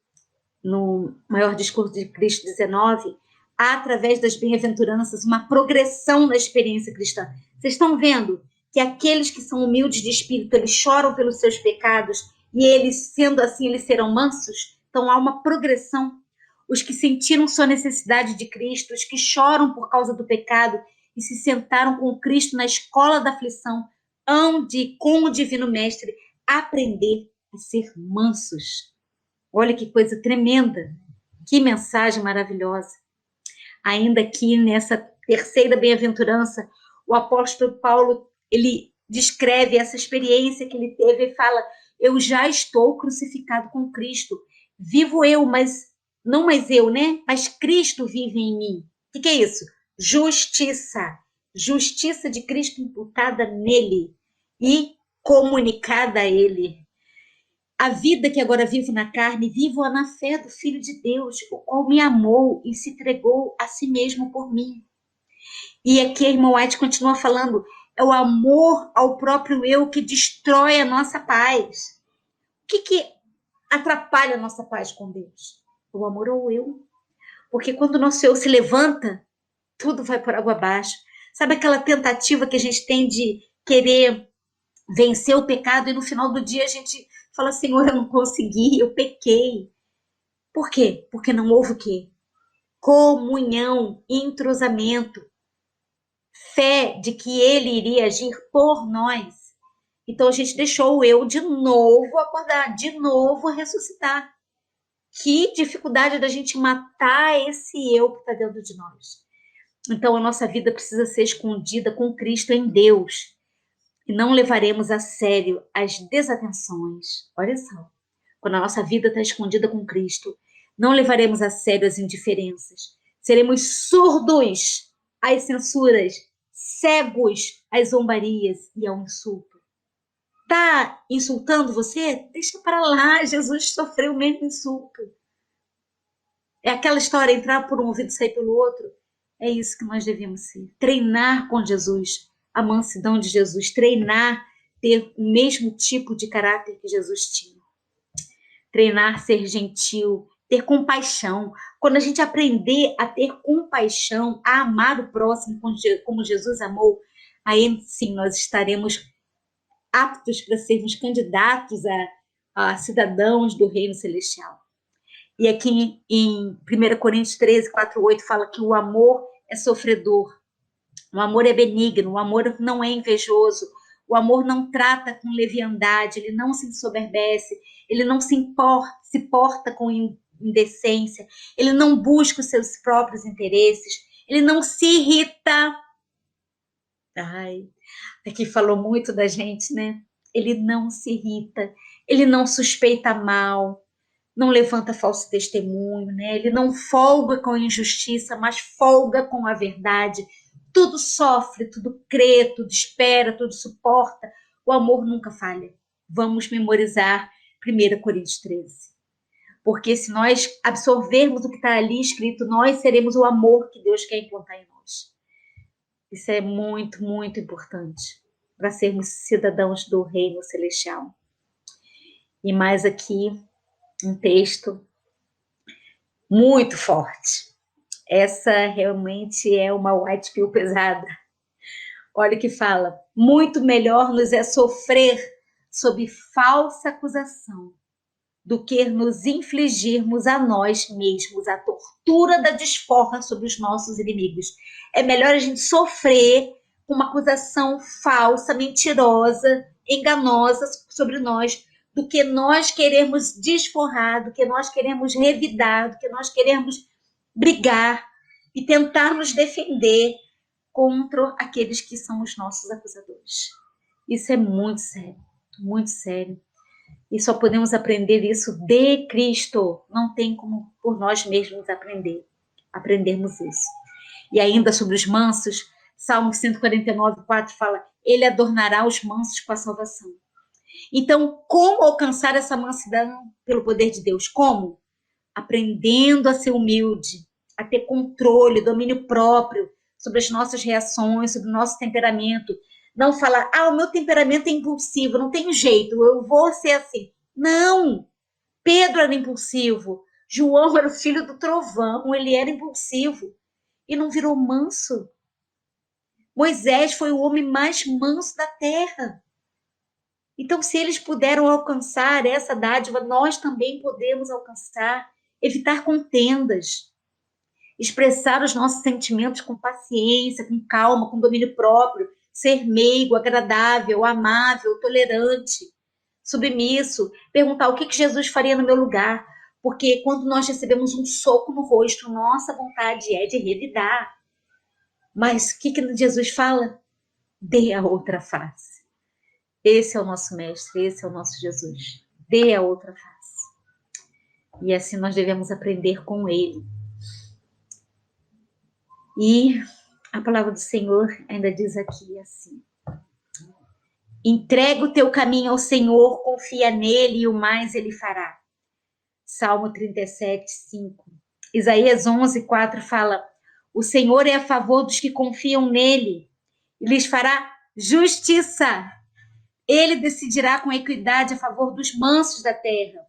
no maior discurso de Cristo 19, há, através das bem-aventuranças, uma progressão na experiência cristã. Vocês estão vendo que aqueles que são humildes de espírito, eles choram pelos seus pecados, e eles, sendo assim, eles serão mansos? Então, há uma progressão. Os que sentiram sua necessidade de Cristo, os que choram por causa do pecado e se sentaram com Cristo na escola da aflição, hão de, com o Divino Mestre, aprender a ser mansos. Olha que coisa tremenda, que mensagem maravilhosa. Ainda aqui nessa terceira bem-aventurança, o apóstolo Paulo, ele descreve essa experiência que ele teve e fala, eu já estou crucificado com Cristo, vivo eu, mas não mais eu, né? Mas Cristo vive em mim. O que é isso? Justiça. Justiça de Cristo imputada nele e comunicada a ele. A vida que agora vivo na carne, vivo-a na fé do Filho de Deus, o qual me amou e se entregou a si mesmo por mim. E aqui a irmã White continua falando, é o amor ao próprio eu que destrói a nossa paz. O que atrapalha a nossa paz com Deus? O amor ao eu. Porque quando o nosso eu se levanta, tudo vai por água abaixo. Sabe aquela tentativa que a gente tem de querer vencer o pecado e no final do dia a gente fala, Senhor, eu não consegui, eu pequei. Por quê? Porque não houve o quê? Comunhão, entrosamento, fé de que ele iria agir por nós. Então a gente deixou o eu de novo acordar, de novo ressuscitar. Que dificuldade da gente matar esse eu que está dentro de nós. Então a nossa vida precisa ser escondida com Cristo em Deus. E não levaremos a sério as desatenções. Olha só, quando a nossa vida está escondida com Cristo, não levaremos a sério as indiferenças, Seremos surdos às censuras, cegos às zombarias e ao insulto. Está insultando você? Deixa para lá, Jesus sofreu o mesmo insulto. É aquela história, entrar por um ouvido e sair pelo outro. É isso que nós devemos ser. Treinar com Jesus, a mansidão de Jesus, treinar, ter o mesmo tipo de caráter que Jesus tinha. Treinar, ser gentil, ter compaixão. Quando a gente aprender a ter compaixão, a amar o próximo como Jesus amou, aí sim nós estaremos aptos para sermos candidatos a cidadãos do reino celestial. E aqui em 1 Coríntios 13, 4, 8, fala que o amor é sofredor, o amor é benigno, o amor não é invejoso, o amor não trata com leviandade, ele não se ensoberbece, ele não se porta com indecência, ele não busca os seus próprios interesses, ele não se irrita. Ai, aqui falou muito da gente, né? Ele não se irrita, ele não suspeita mal, não levanta falso testemunho, né? Ele não folga com a injustiça, mas folga com a verdade. Tudo sofre, tudo crê, tudo espera, tudo suporta. O amor nunca falha. Vamos memorizar 1 Coríntios 13. Porque se nós absorvermos o que está ali escrito, nós seremos o amor que Deus quer implantar em nós. Isso é muito, muito importante para sermos cidadãos do reino celestial. E mais aqui, um texto muito forte. Essa realmente é uma white pill pesada. Olha o que fala. Muito melhor nos é sofrer sob falsa acusação do que nos infligirmos a nós mesmos a tortura da desforra sobre os nossos inimigos. É melhor a gente sofrer com uma acusação falsa, mentirosa, enganosa sobre nós, do que nós queremos desforrar, do que nós queremos revidar, do que nós queremos brigar e tentar nos defender contra aqueles que são os nossos acusadores. Isso é muito sério, muito sério. E só podemos aprender isso de Cristo. Não tem como por nós mesmos aprendermos isso. E ainda sobre os mansos, Salmo 149, 4 fala, ele adornará os mansos com a salvação. Então, como alcançar essa mansidão pelo poder de Deus? Como? Aprendendo a ser humilde, a ter controle, domínio próprio sobre as nossas reações, sobre o nosso temperamento. Não falar, o meu temperamento é impulsivo, não tem jeito, eu vou ser assim. Não! Pedro era impulsivo, João era o filho do trovão, ele era impulsivo e não virou manso. Moisés foi o homem mais manso da terra. Então, se eles puderam alcançar essa dádiva, nós também podemos alcançar, evitar contendas, expressar os nossos sentimentos com paciência, com calma, com domínio próprio, ser meigo, agradável, amável, tolerante, submisso, perguntar o que Jesus faria no meu lugar, porque quando nós recebemos um soco no rosto, nossa vontade é de revidar. Mas o que Jesus fala? Dê a outra face. Esse é o nosso mestre, esse é o nosso Jesus. Dê a outra face. E assim nós devemos aprender com ele. E a palavra do Senhor ainda diz aqui assim: entrega o teu caminho ao Senhor, confia nele e o mais ele fará. Salmo 37, 5. Isaías 11, 4 fala: o Senhor é a favor dos que confiam nele e lhes fará justiça. Ele decidirá com equidade a favor dos mansos da terra.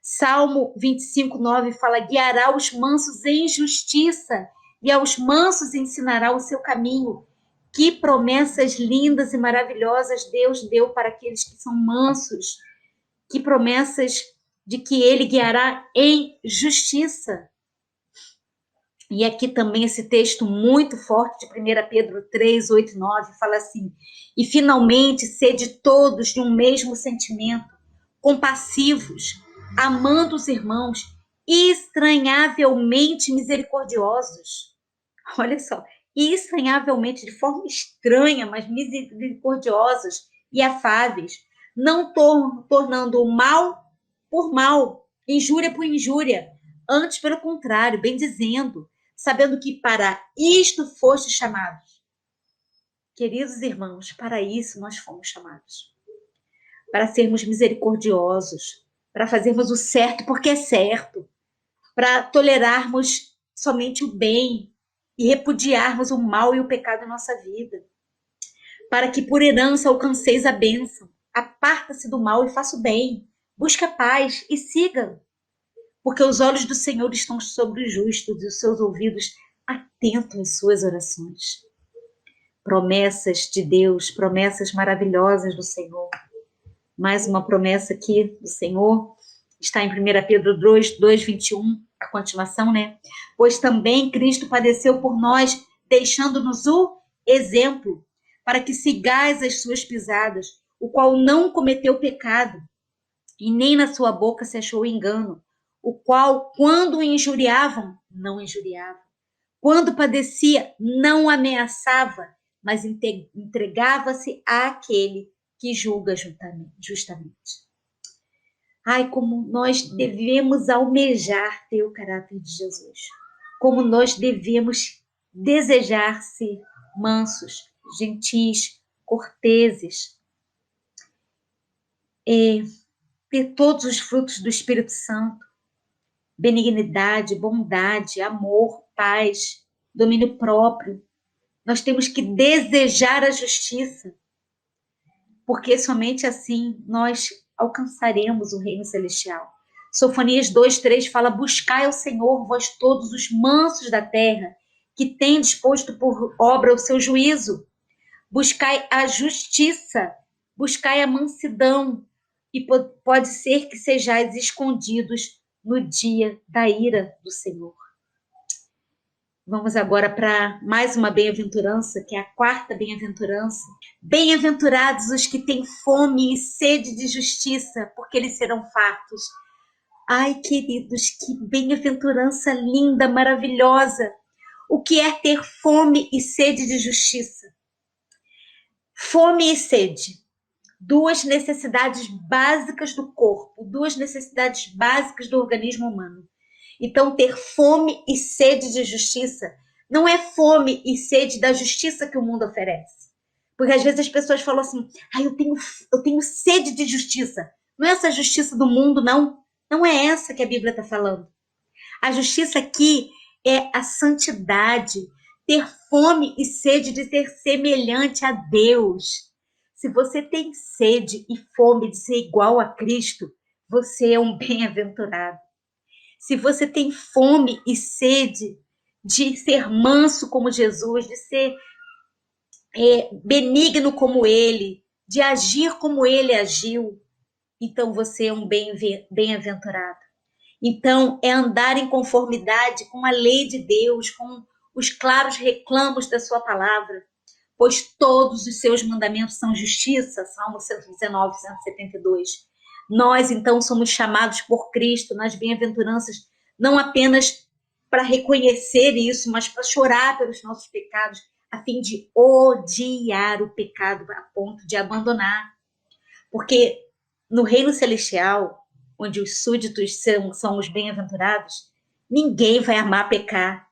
Salmo 25, 9 fala: guiará os mansos em justiça e aos mansos ensinará o seu caminho. Que promessas lindas e maravilhosas Deus deu para aqueles que são mansos. Que promessas de que ele guiará em justiça. E aqui também esse texto muito forte de 1 Pedro 3, 8 e 9 fala assim: e finalmente sede todos de um mesmo sentimento, compassivos, amando os irmãos, estranhavelmente misericordiosos. Olha só, estranhavelmente, de forma estranha, mas misericordiosos e afáveis, não tornando o mal por mal, injúria por injúria, antes, pelo contrário, bem dizendo, sabendo que para isto foste chamados. Queridos irmãos, para isso nós fomos chamados. Para sermos misericordiosos, para fazermos o certo porque é certo, para tolerarmos somente o bem e repudiarmos o mal e o pecado em nossa vida, para que por herança alcanceis a bênção. Aparta-se do mal e faça o bem, busque a paz e siga, porque os olhos do Senhor estão sobre os justos e os seus ouvidos atentos às suas orações. Promessas de Deus, promessas maravilhosas do Senhor. Mais uma promessa aqui do Senhor, está em 1 Pedro 2:21, a continuação, né? Pois também Cristo padeceu por nós, deixando-nos o exemplo, para que sigais as suas pisadas, o qual não cometeu pecado, e nem na sua boca se achou engano, o qual, quando o injuriavam, não injuriava. Quando padecia, não ameaçava, mas entregava-se àquele que julga justamente. Ai, como nós devemos almejar ter o caráter de Jesus. Como nós devemos desejar ser mansos, gentis, corteses. Ter todos os frutos do Espírito Santo. Benignidade, bondade, amor, paz, domínio próprio. Nós temos que desejar a justiça, porque somente assim nós alcançaremos o reino celestial. Sofonias 2:3 fala: buscai ao Senhor, vós todos os mansos da terra, que tem disposto por obra o seu juízo. Buscai a justiça, buscai a mansidão, e pode ser que sejais escondidos no dia da ira do Senhor. Vamos agora para mais uma bem-aventurança, que é a quarta bem-aventurança. Bem-aventurados os que têm fome e sede de justiça, porque eles serão fartos. Ai, queridos, que bem-aventurança linda, maravilhosa. O que é ter fome e sede de justiça? Fome e sede. Duas necessidades básicas do corpo, duas necessidades básicas do organismo humano. Então, ter fome e sede de justiça não é fome e sede da justiça que o mundo oferece. Porque às vezes as pessoas falam assim: eu tenho sede de justiça. Não é essa justiça do mundo, não. Não é essa que a Bíblia está falando. A justiça aqui é a santidade. Ter fome e sede de ser semelhante a Deus. Se você tem sede e fome de ser igual a Cristo, você é um bem-aventurado. Se você tem fome e sede de ser manso como Jesus, de ser benigno como Ele, de agir como Ele agiu, então você é um bem-aventurado. Então, é andar em conformidade com a lei de Deus, com os claros reclamos da sua palavra, pois todos os seus mandamentos são justiça, Salmo 119, 172. Nós, então, somos chamados por Cristo nas bem-aventuranças, não apenas para reconhecer isso, mas para chorar pelos nossos pecados, a fim de odiar o pecado a ponto de abandonar. Porque no reino celestial, onde os súditos são os bem-aventurados, ninguém vai amar pecar.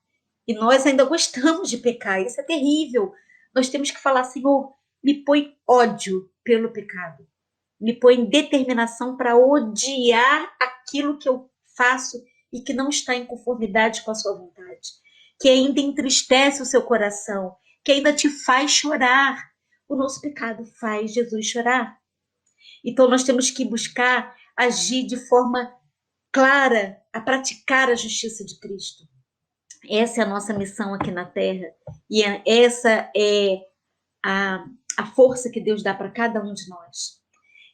E nós ainda gostamos de pecar, isso é terrível. Nós temos que falar: Senhor, me põe ódio pelo pecado. Me põe determinação para odiar aquilo que eu faço e que não está em conformidade com a sua vontade. Que ainda entristece o seu coração, que ainda te faz chorar. O nosso pecado faz Jesus chorar. Então nós temos que buscar agir de forma clara, a praticar a justiça de Cristo. Essa é a nossa missão aqui na Terra. E essa é a força que Deus dá para cada um de nós.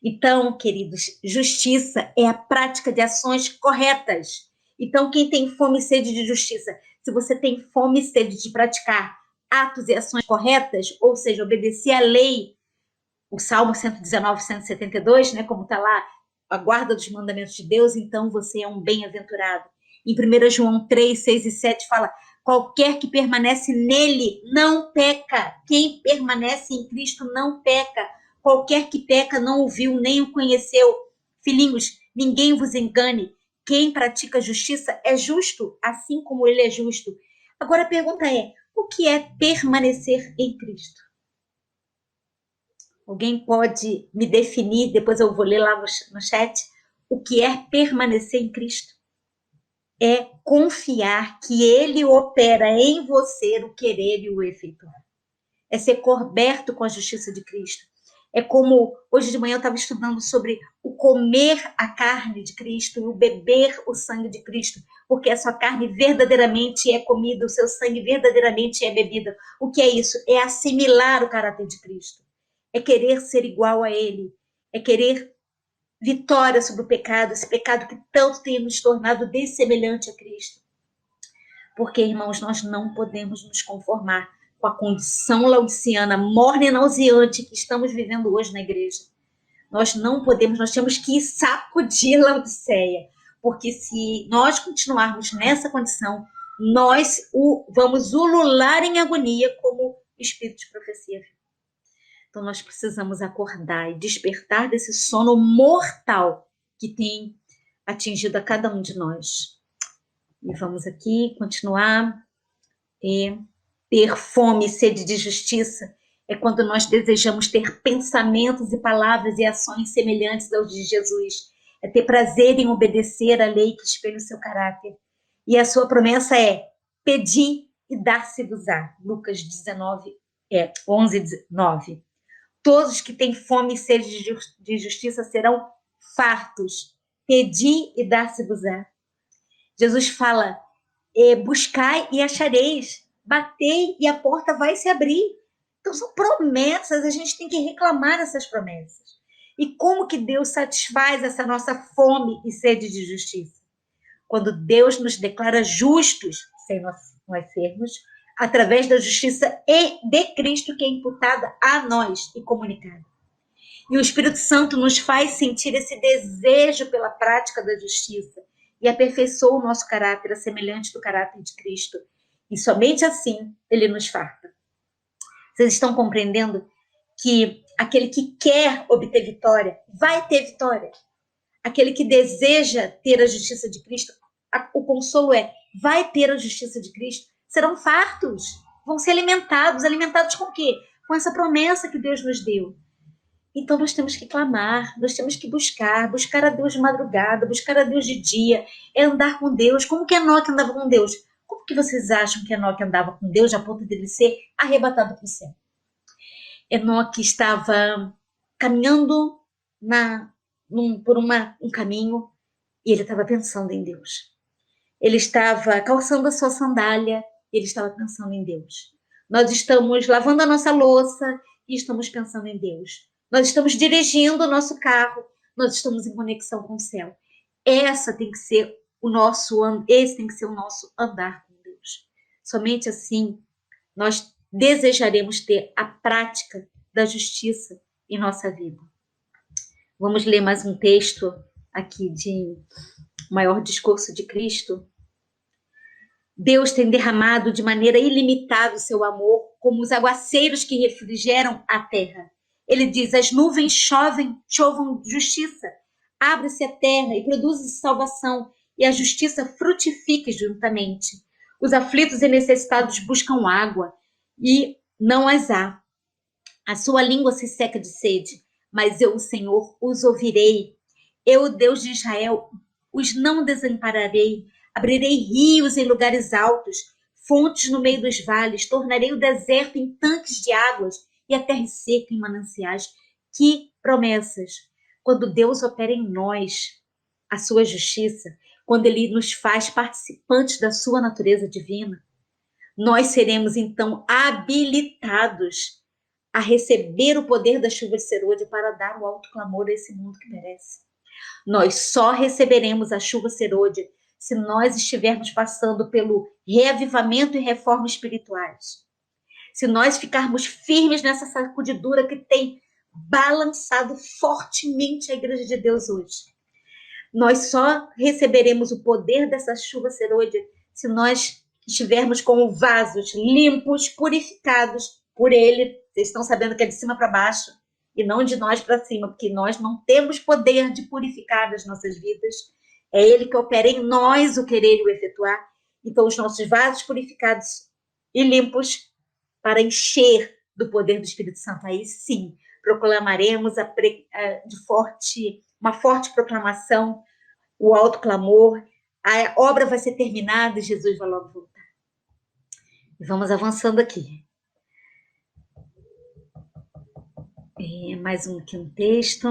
Então, queridos, justiça é a prática de ações corretas. Então, quem tem fome e sede de justiça, se você tem fome e sede de praticar atos e ações corretas, ou seja, obedecer à lei, o Salmo 119, 172, né, como está lá, a guarda dos mandamentos de Deus, então você é um bem-aventurado. Em 1 João 3, 6 e 7 fala: qualquer que permanece nele não peca. Quem permanece em Cristo não peca. Qualquer que peca não o viu, nem o conheceu. Filhinhos, ninguém vos engane. Quem pratica justiça é justo, assim como ele é justo. Agora a pergunta é, o que é permanecer em Cristo? Alguém pode me definir, depois eu vou ler lá no chat, o que é permanecer em Cristo? É confiar que Ele opera em você o querer e o efetuar. É ser coberto com a justiça de Cristo. É como, hoje de manhã eu estava estudando sobre o comer a carne de Cristo e o beber o sangue de Cristo, porque a sua carne verdadeiramente é comida, o seu sangue verdadeiramente é bebida. O que é isso? É assimilar o caráter de Cristo. É querer ser igual a Ele. É querer vitória sobre o pecado, esse pecado que tanto tem nos tornado dessemelhante a Cristo. Porque, irmãos, nós não podemos nos conformar com a condição laodiceana, morna e nauseante que estamos vivendo hoje na igreja. Nós não podemos, nós temos que sacudir Laodiceia, porque se nós continuarmos nessa condição, nós vamos ulular em agonia como espírito de profecia. Então nós precisamos acordar e despertar desse sono mortal que tem atingido a cada um de nós. E vamos aqui continuar. Ter fome e sede de justiça é quando nós desejamos ter pensamentos e palavras e ações semelhantes aos de Jesus. É ter prazer em obedecer à lei que espelha o seu caráter. E a sua promessa é pedir e dar-se-vos-á. Lucas 11, 9. Todos que têm fome e sede de justiça serão fartos. Pedir e dar-se-vos-á. Jesus fala, buscai e achareis. Batei e a porta vai se abrir. Então são promessas, a gente tem que reclamar essas promessas. E como que Deus satisfaz essa nossa fome e sede de justiça? Quando Deus nos declara justos, sem nós sermos, através da justiça de Cristo que é imputada a nós e comunicada. E o Espírito Santo nos faz sentir esse desejo pela prática da justiça e aperfeiçoa o nosso caráter, a semelhante do caráter de Cristo. E somente assim ele nos farta. Vocês estão compreendendo que aquele que quer obter vitória vai ter vitória. Aquele que deseja ter a justiça de Cristo, o consolo vai ter a justiça de Cristo, serão fartos, vão ser alimentados. Alimentados com o quê? Com essa promessa que Deus nos deu. Então nós temos que clamar, nós temos que buscar a Deus de madrugada, buscar a Deus de dia, é andar com Deus. Como que Enoque andava com Deus? Como que vocês acham que Enoque andava com Deus a ponto de ele ser arrebatado para o céu? Enoque estava caminhando por um caminho e ele estava pensando em Deus. Ele estava calçando a sua sandália e ele estava pensando em Deus. Nós estamos lavando a nossa louça e estamos pensando em Deus. Nós estamos dirigindo o nosso carro, nós estamos em conexão com o céu. Esse tem que ser o nosso andar com Deus. Somente assim nós desejaremos ter a prática da justiça em nossa vida. Vamos ler mais um texto aqui de Maior Discurso de Cristo. Deus tem derramado de maneira ilimitada o seu amor, como os aguaceiros que refrigeram a terra. Ele diz, as nuvens chovam justiça, abre-se a terra e produz salvação, e a justiça frutifica juntamente. Os aflitos e necessitados buscam água, e não as há. A sua língua se seca de sede, mas eu, o Senhor, os ouvirei. Eu, o Deus de Israel, os não desampararei. Abrirei rios em lugares altos, fontes no meio dos vales, tornarei o deserto em tanques de águas e a terra seca em mananciais. Que promessas! Quando Deus opera em nós a sua justiça, quando Ele nos faz participantes da sua natureza divina, nós seremos então habilitados a receber o poder da chuva de serôdia para dar o alto clamor a esse mundo que merece. Nós só receberemos a chuva serôdia se nós estivermos passando pelo reavivamento e reforma espirituais. Se nós ficarmos firmes nessa sacudidura que tem balançado fortemente a Igreja de Deus hoje. Nós só receberemos o poder dessa chuva serôdia se nós estivermos com vasos limpos, purificados por Ele. Vocês estão sabendo que é de cima para baixo e não de nós para cima, porque nós não temos poder de purificar as nossas vidas. É Ele que opera em nós o querer e o efetuar. então os nossos vasos purificados e limpos para encher do poder do Espírito Santo. Aí sim, proclamaremos uma forte proclamação, o alto clamor, a obra vai ser terminada e Jesus vai logo voltar. E vamos avançando aqui. Mais um texto.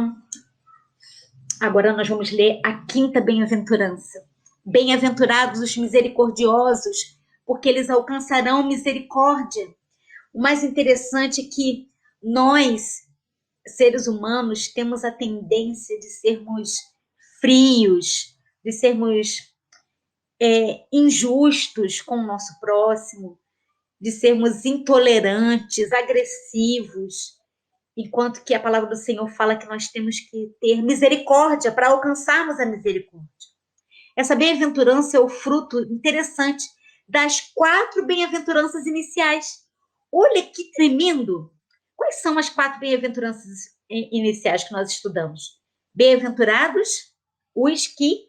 Agora nós vamos ler a 5ª bem-aventurança. Bem-aventurados os misericordiosos, porque eles alcançarão misericórdia. O mais interessante é que nós, seres humanos, temos a tendência de sermos frios, de sermos injustos com o nosso próximo, de sermos intolerantes, agressivos, enquanto que a palavra do Senhor fala que nós temos que ter misericórdia para alcançarmos a misericórdia. Essa bem-aventurança é o fruto interessante das 4 bem-aventuranças iniciais. Olha que tremendo! Quais são as 4 bem-aventuranças iniciais que nós estudamos? Bem-aventurados os que,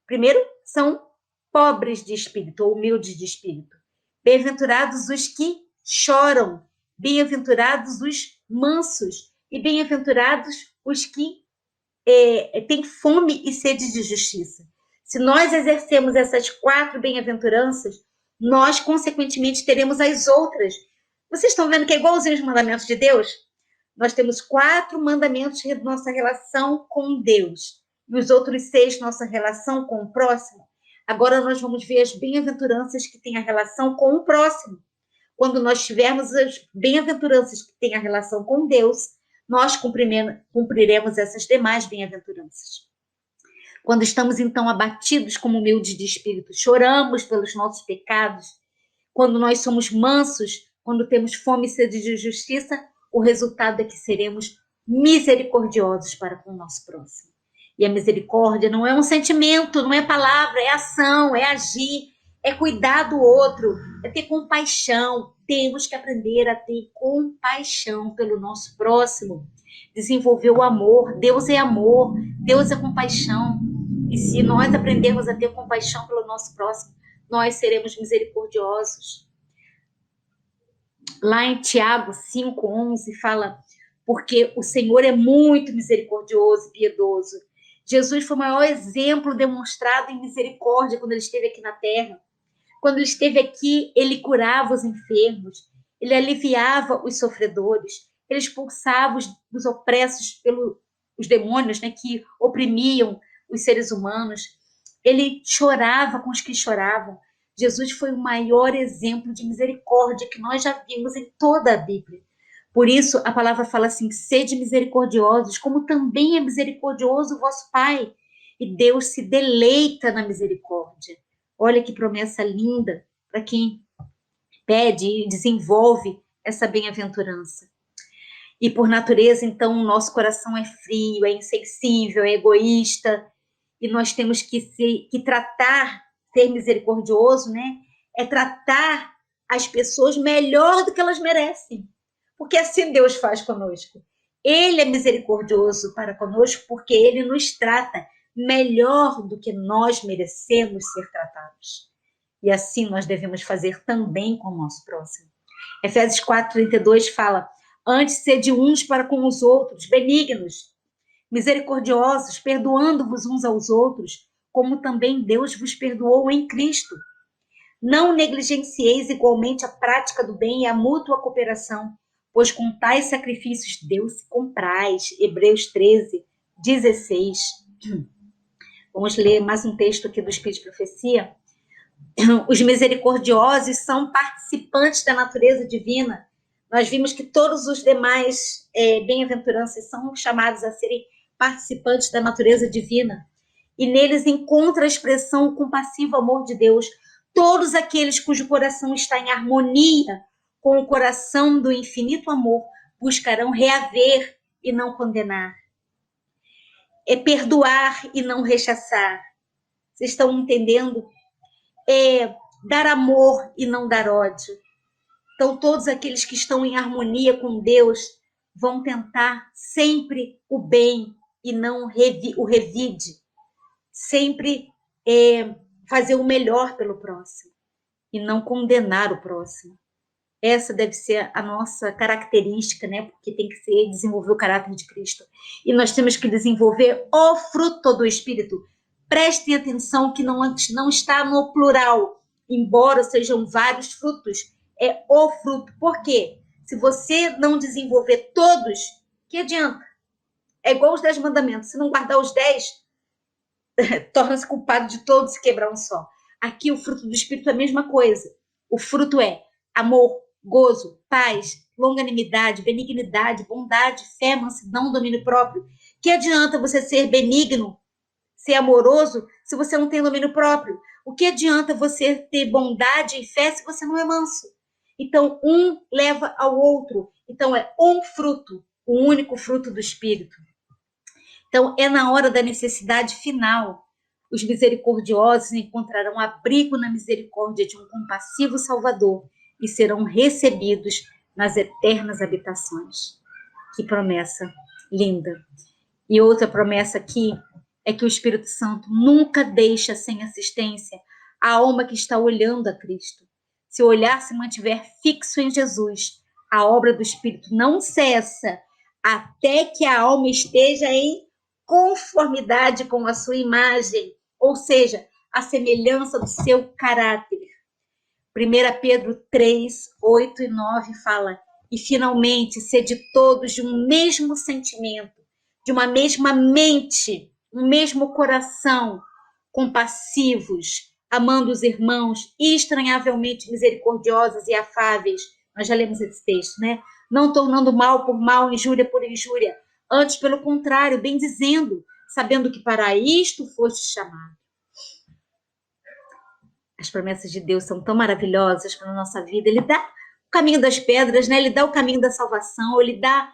primeiro, são pobres de espírito, ou humildes de espírito. Bem-aventurados os que choram. Bem-aventurados os mansos. E bem-aventurados os que têm fome e sede de justiça. Se nós exercemos essas 4 bem-aventuranças, nós, consequentemente, teremos as outras. Vocês estão vendo que é igualzinho os mandamentos de Deus? Nós temos 4 mandamentos de nossa relação com Deus. E os outros 6, nossa relação com o próximo. Agora nós vamos ver as bem-aventuranças que têm a relação com o próximo. Quando nós tivermos as bem-aventuranças que têm a relação com Deus, nós cumpriremos essas demais bem-aventuranças. Quando estamos, então, abatidos como humildes de espírito, choramos pelos nossos pecados, quando nós somos mansos, quando temos fome e sede de justiça, o resultado é que seremos misericordiosos para com o nosso próximo. E a misericórdia não é um sentimento, não é palavra, é ação, é agir, é cuidar do outro, é ter compaixão. Temos que aprender a ter compaixão pelo nosso próximo, desenvolver o amor. Deus é amor, Deus é compaixão. E se nós aprendermos a ter compaixão pelo nosso próximo, nós seremos misericordiosos. Lá em Tiago 5:11 fala, porque o Senhor é muito misericordioso e piedoso. Jesus foi o maior exemplo demonstrado em misericórdia quando ele esteve aqui na terra. Quando ele esteve aqui, ele curava os enfermos, ele aliviava os sofredores, ele expulsava os opressos pelos demônios, né, que oprimiam os seres humanos. Ele chorava com os que choravam. Jesus foi o maior exemplo de misericórdia que nós já vimos em toda a Bíblia. Por isso, a palavra fala assim, sede misericordiosos, como também é misericordioso o vosso Pai. E Deus se deleita na misericórdia. Olha que promessa linda para quem pede e desenvolve essa bem-aventurança. E por natureza, então, o nosso coração é frio, é insensível, é egoísta, e nós temos que tratar, ser misericordioso, né? É tratar as pessoas melhor do que elas merecem. Porque assim Deus faz conosco. Ele é misericordioso para conosco porque ele nos trata melhor do que nós merecemos ser tratados. E assim nós devemos fazer também com o nosso próximo. Efésios 4:32 fala, antes sede uns para com os outros, benignos, misericordiosos, perdoando-vos uns aos outros, como também Deus vos perdoou em Cristo. Não negligencieis igualmente a prática do bem e a mútua cooperação, pois com tais sacrifícios Deus se compraz. Hebreus 13:16. Vamos ler mais um texto aqui do Espírito de Profecia. Os misericordiosos são participantes da natureza divina. Nós vimos que todos os demais bem-aventuranças são chamados a serem participantes da natureza divina. E neles encontra a expressão o compassivo amor de Deus. Todos aqueles cujo coração está em harmonia com o coração do infinito amor buscarão reaver e não condenar. É perdoar e não rechaçar. Vocês estão entendendo? É dar amor e não dar ódio. Então, todos aqueles que estão em harmonia com Deus vão tentar sempre o bem e não o revide. Sempre fazer o melhor pelo próximo e não condenar o próximo. Essa deve ser a nossa característica, né? Porque tem que ser desenvolver o caráter de Cristo. E nós temos que desenvolver o fruto do Espírito. Prestem atenção que não está no plural, embora sejam vários frutos. É o fruto. Por quê? Se você não desenvolver todos, que adianta? É igual os 10 mandamentos. Se não guardar os 10, torna-se culpado de todos se quebrar um só. Aqui o fruto do Espírito é a mesma coisa. O fruto é amor, gozo, paz, longanimidade, benignidade, bondade, fé, mansidão, domínio próprio. Que adianta você ser benigno, ser amoroso, se você não tem domínio próprio? O que adianta você ter bondade e fé se você não é manso? Então, um leva ao outro. Então, é um fruto, o único fruto do Espírito. Então, é na hora da necessidade final. Os misericordiosos encontrarão abrigo na misericórdia de um compassivo Salvador e serão recebidos nas eternas habitações. Que promessa linda. E outra promessa aqui é que o Espírito Santo nunca deixa sem assistência a alma que está olhando a Cristo. Se o olhar se mantiver fixo em Jesus, a obra do Espírito não cessa até que a alma esteja em conformidade com a sua imagem, ou seja, a semelhança do seu caráter. 1 Pedro 3, 8 e 9 fala: e finalmente sede todos de um mesmo sentimento, de uma mesma mente, um mesmo coração, compassivos, amando os irmãos, estranhavelmente misericordiosos e afáveis. Nós já lemos esse texto, né? Não tornando mal por mal, injúria por injúria, antes, pelo contrário, bem dizendo, sabendo que para isto foste chamado. As promessas de Deus são tão maravilhosas para a nossa vida. Ele dá o caminho das pedras, né? Ele dá o caminho da salvação, ele dá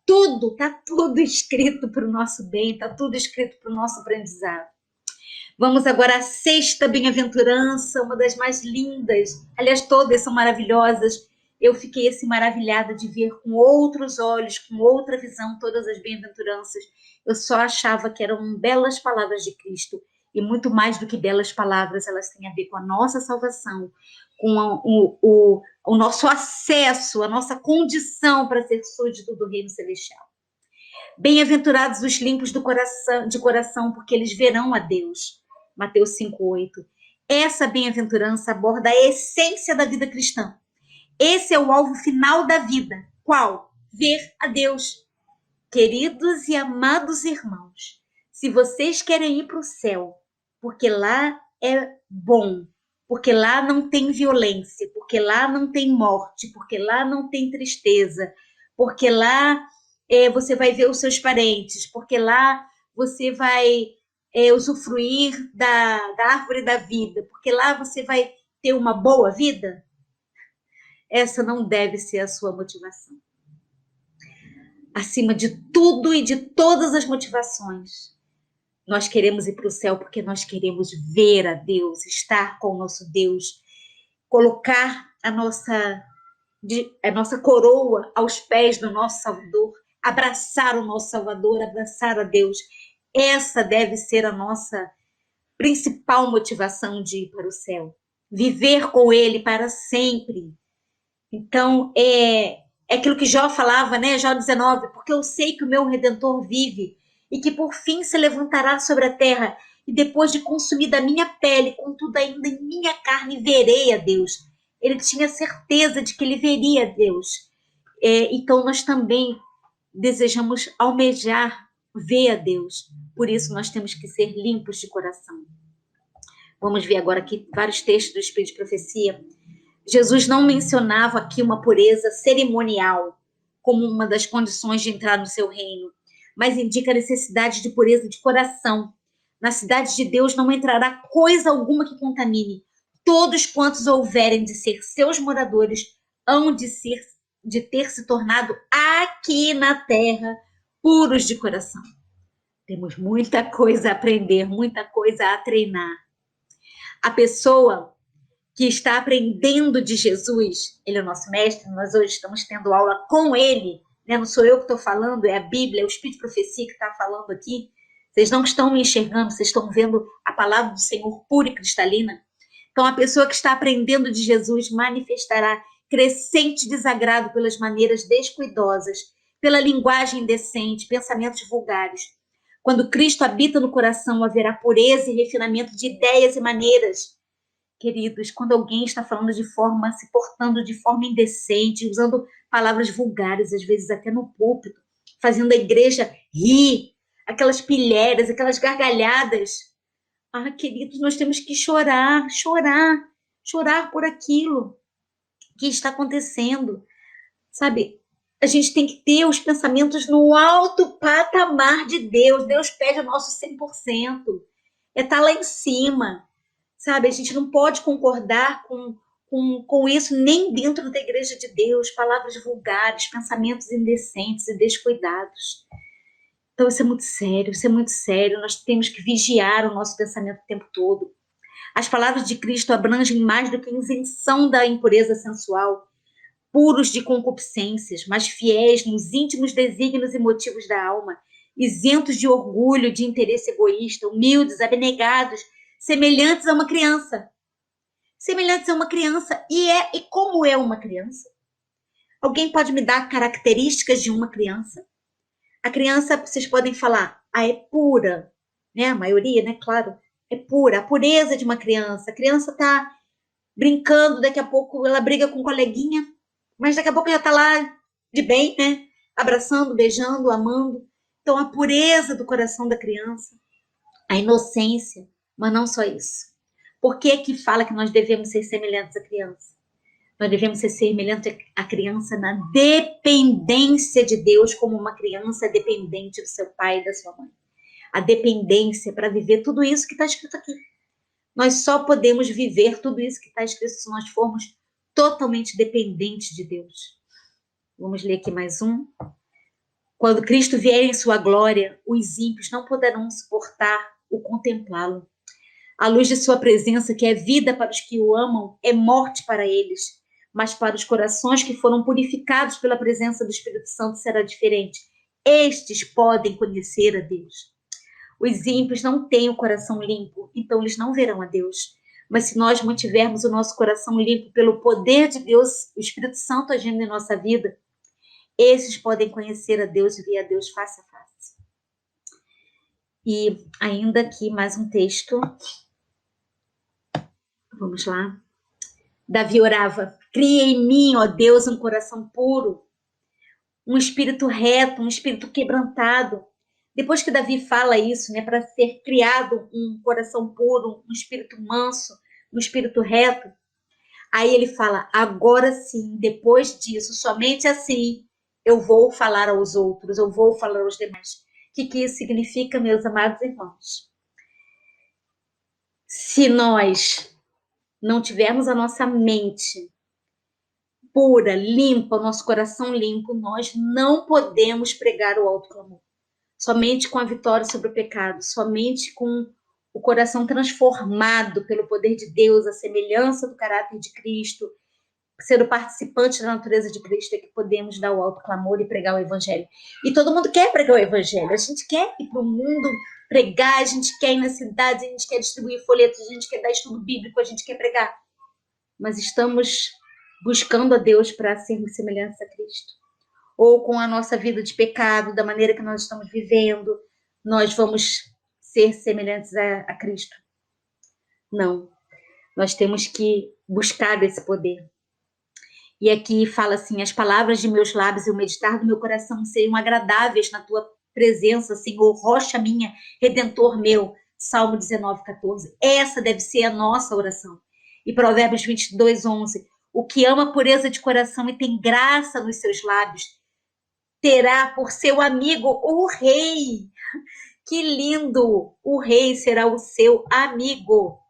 tudo, está tudo escrito para o nosso bem, está tudo escrito para o nosso aprendizado. Vamos agora à 6ª bem-aventurança, uma das mais lindas. Aliás, todas são maravilhosas. Eu fiquei assim maravilhada de ver com outros olhos, com outra visão, todas as bem-aventuranças. Eu só achava que eram belas palavras de Cristo. E muito mais do que belas palavras, elas têm a ver com a nossa salvação, com o nosso acesso, a nossa condição para ser súdito do reino celestial. Bem-aventurados os limpos de coração, porque eles verão a Deus. Mateus 5:8. Essa bem-aventurança aborda a essência da vida cristã. Esse é o alvo final da vida. Qual? Ver a Deus. Queridos e amados irmãos, se vocês querem ir para o céu, porque lá é bom, porque lá não tem violência, porque lá não tem morte, porque lá não tem tristeza, porque lá você vai ver os seus parentes, porque lá você vai usufruir da árvore da vida, porque lá você vai ter uma boa vida, essa não deve ser a sua motivação. Acima de tudo e de todas as motivações, nós queremos ir para o céu porque nós queremos ver a Deus, estar com o nosso Deus, colocar a nossa coroa aos pés do nosso Salvador, abraçar o nosso Salvador, abraçar a Deus. Essa deve ser a nossa principal motivação de ir para o céu. Viver com Ele para sempre. Então, é aquilo que Jó falava, né? Jó 19, porque eu sei que o meu Redentor vive e que por fim se levantará sobre a terra e depois de consumida a minha pele, contudo ainda em minha carne verei a Deus. Ele tinha certeza de que ele veria a Deus. Então nós também desejamos almejar ver a Deus. Por isso nós temos que ser limpos de coração. Vamos ver agora aqui vários textos do Espírito de Profecia. Jesus não mencionava aqui uma pureza cerimonial como uma das condições de entrar no seu reino, mas indica a necessidade de pureza de coração. Na cidade de Deus não entrará coisa alguma que contamine. Todos quantos houverem de ser seus moradores hão de ter se tornado aqui na terra puros de coração. Temos muita coisa a aprender, muita coisa a treinar. A pessoa que está aprendendo de Jesus, ele é o nosso mestre, nós hoje estamos tendo aula com ele, né? Não sou eu que estou falando, é a Bíblia, é o Espírito de Profecia que está falando aqui. Vocês não estão me enxergando, vocês estão vendo a palavra do Senhor pura e cristalina. Então, a pessoa que está aprendendo de Jesus manifestará crescente desagrado pelas maneiras descuidosas, pela linguagem indecente, pensamentos vulgares. Quando Cristo habita no coração, haverá pureza e refinamento de ideias e maneiras. Queridos, quando alguém está falando de forma, se portando de forma indecente, usando palavras vulgares, às vezes até no púlpito, fazendo a igreja rir, aquelas pilhérias, aquelas gargalhadas. Queridos, nós temos que chorar por aquilo que está acontecendo, sabe? A gente tem que ter os pensamentos no alto patamar de Deus. Deus pede o nosso 100%. É estar lá em cima, sabe? A gente não pode concordar com isso nem dentro da igreja de Deus. Palavras vulgares, pensamentos indecentes e descuidados. Então, isso é muito sério. Nós temos que vigiar o nosso pensamento o tempo todo. As palavras de Cristo abrangem mais do que a isenção da impureza sensual, puros de concupiscências, mas fiéis nos íntimos desígnios e motivos da alma, isentos de orgulho, de interesse egoísta, humildes, abnegados, semelhantes a uma criança. Semelhantes a uma criança. E como é uma criança? Alguém pode me dar características de uma criança? A criança, vocês podem falar, é pura, né? A maioria, né? Claro, é pura. A pureza de uma criança. A criança está brincando, daqui a pouco ela briga com um coleguinha, mas daqui a pouco já está lá de bem, né? Abraçando, beijando, amando. Então, a pureza do coração da criança, a inocência, mas não só isso. Por que fala que nós devemos ser semelhantes à criança? Nós devemos ser semelhantes à criança na dependência de Deus, como uma criança dependente do seu pai e da sua mãe. A dependência para viver tudo isso que está escrito aqui. Nós só podemos viver tudo isso que está escrito se nós formos totalmente dependentes de Deus. Vamos ler aqui mais um. Quando Cristo vier em sua glória, os ímpios não poderão suportar o contemplá-lo. A luz de sua presença, que é vida para os que o amam, é morte para eles. Mas para os corações que foram purificados pela presença do Espírito Santo será diferente. Estes podem conhecer a Deus. Os ímpios não têm o coração limpo, então eles não verão a Deus. Mas se nós mantivermos o nosso coração limpo pelo poder de Deus, o Espírito Santo agindo em nossa vida, esses podem conhecer a Deus e ver a Deus face a face. E ainda aqui mais um texto. Vamos lá. Davi orava: cria em mim, ó Deus, um coração puro, um espírito reto, um espírito quebrantado. Depois que Davi fala isso, né, para ser criado um coração puro, um espírito manso, um espírito reto, aí ele fala: agora sim, depois disso, somente assim, eu vou falar aos outros, eu vou falar aos demais. O que isso significa, meus amados irmãos? Se nós não tivermos a nossa mente pura, limpa, o nosso coração limpo, nós não podemos pregar o alto clamor. Somente com a vitória sobre o pecado, somente com o coração transformado pelo poder de Deus, a semelhança do caráter de Cristo, ser o participante da natureza de Cristo, é que podemos dar o alto clamor e pregar o evangelho. E todo mundo quer pregar o evangelho, a gente quer ir para o mundo pregar, a gente quer ir nas cidades, a gente quer distribuir folhetos, a gente quer dar estudo bíblico, a gente quer pregar. Mas estamos buscando a Deus para sermos semelhantes a Cristo? Ou com a nossa vida de pecado, da maneira que nós estamos vivendo, nós vamos ser semelhantes a Cristo? Não. Nós temos que buscar esse poder. E aqui fala assim: as palavras de meus lábios e o meditar do meu coração sejam agradáveis na tua presença, Senhor, rocha minha, redentor meu. Salmo 19:14. Essa deve ser a nossa oração. E Provérbios 22:11. O que ama a pureza de coração e tem graça nos seus lábios, terá por seu amigo o rei. Que lindo! O rei será o seu amigo.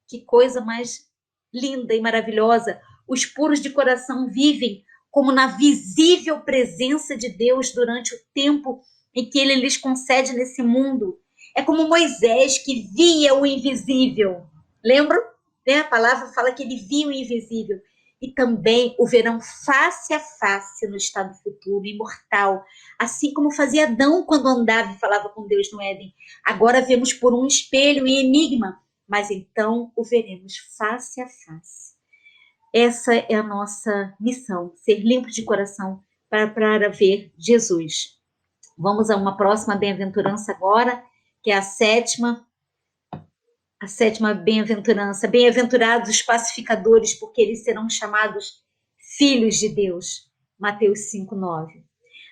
Que coisa mais linda e maravilhosa. Os puros de coração vivem como na visível presença de Deus durante o tempo em que ele lhes concede nesse mundo. É como Moisés, que via o invisível. Lembram? A palavra fala que ele via o invisível. e também o verão face a face no estado futuro, imortal, assim como fazia Adão quando andava e falava com Deus no Éden. Agora vemos por um espelho e enigma, mas então o veremos face a face. Essa é a nossa missão, ser limpo de coração para ver Jesus. Vamos a uma próxima bem-aventurança agora, que é a sétima bem-aventurança. Bem-aventurados os pacificadores, porque eles serão chamados filhos de Deus. Mateus 5:9.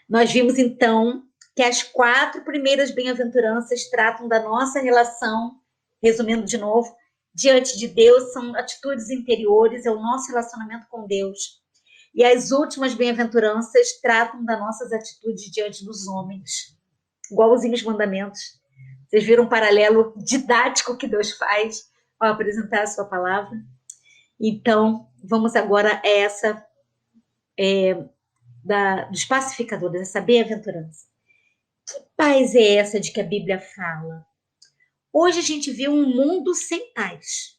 Nós vimos então que as 4 primeiras bem-aventuranças tratam da nossa relação, resumindo de novo, diante de Deus, são atitudes interiores, é o nosso relacionamento com Deus. E as últimas bem-aventuranças tratam das nossas atitudes diante dos homens, igualzinho os mandamentos. Vocês viram um paralelo didático que Deus faz ao apresentar a sua palavra? Então, vamos agora a essa dos pacificadores, essa bem-aventurança. Que paz é essa de que a Bíblia fala? Hoje a gente vê um mundo sem paz,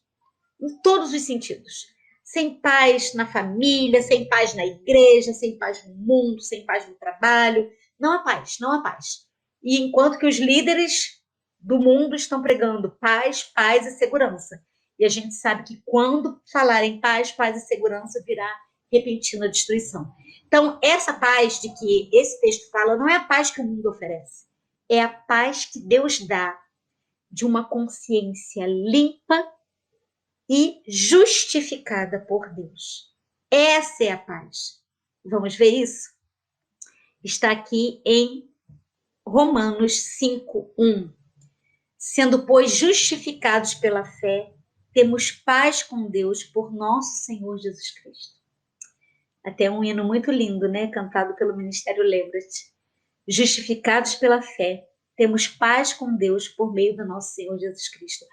em todos os sentidos. Sem paz na família, sem paz na igreja, sem paz no mundo, sem paz no trabalho. Não há paz, não há paz. E enquanto que os líderes do mundo estão pregando paz, paz e segurança. E a gente sabe que quando falar em paz, paz e segurança, virá repentina destruição. Então, essa paz de que esse texto fala não é a paz que o mundo oferece. É a paz que Deus dá de uma consciência limpa e justificada por Deus. Essa é a paz. Vamos ver isso? Está aqui em Romanos 5:1. Sendo, pois, justificados pela fé, temos paz com Deus por nosso Senhor Jesus Cristo. Até um hino muito lindo, né? Cantado pelo Ministério Lembra-te. Justificados pela fé, temos paz com Deus por meio do nosso Senhor Jesus Cristo.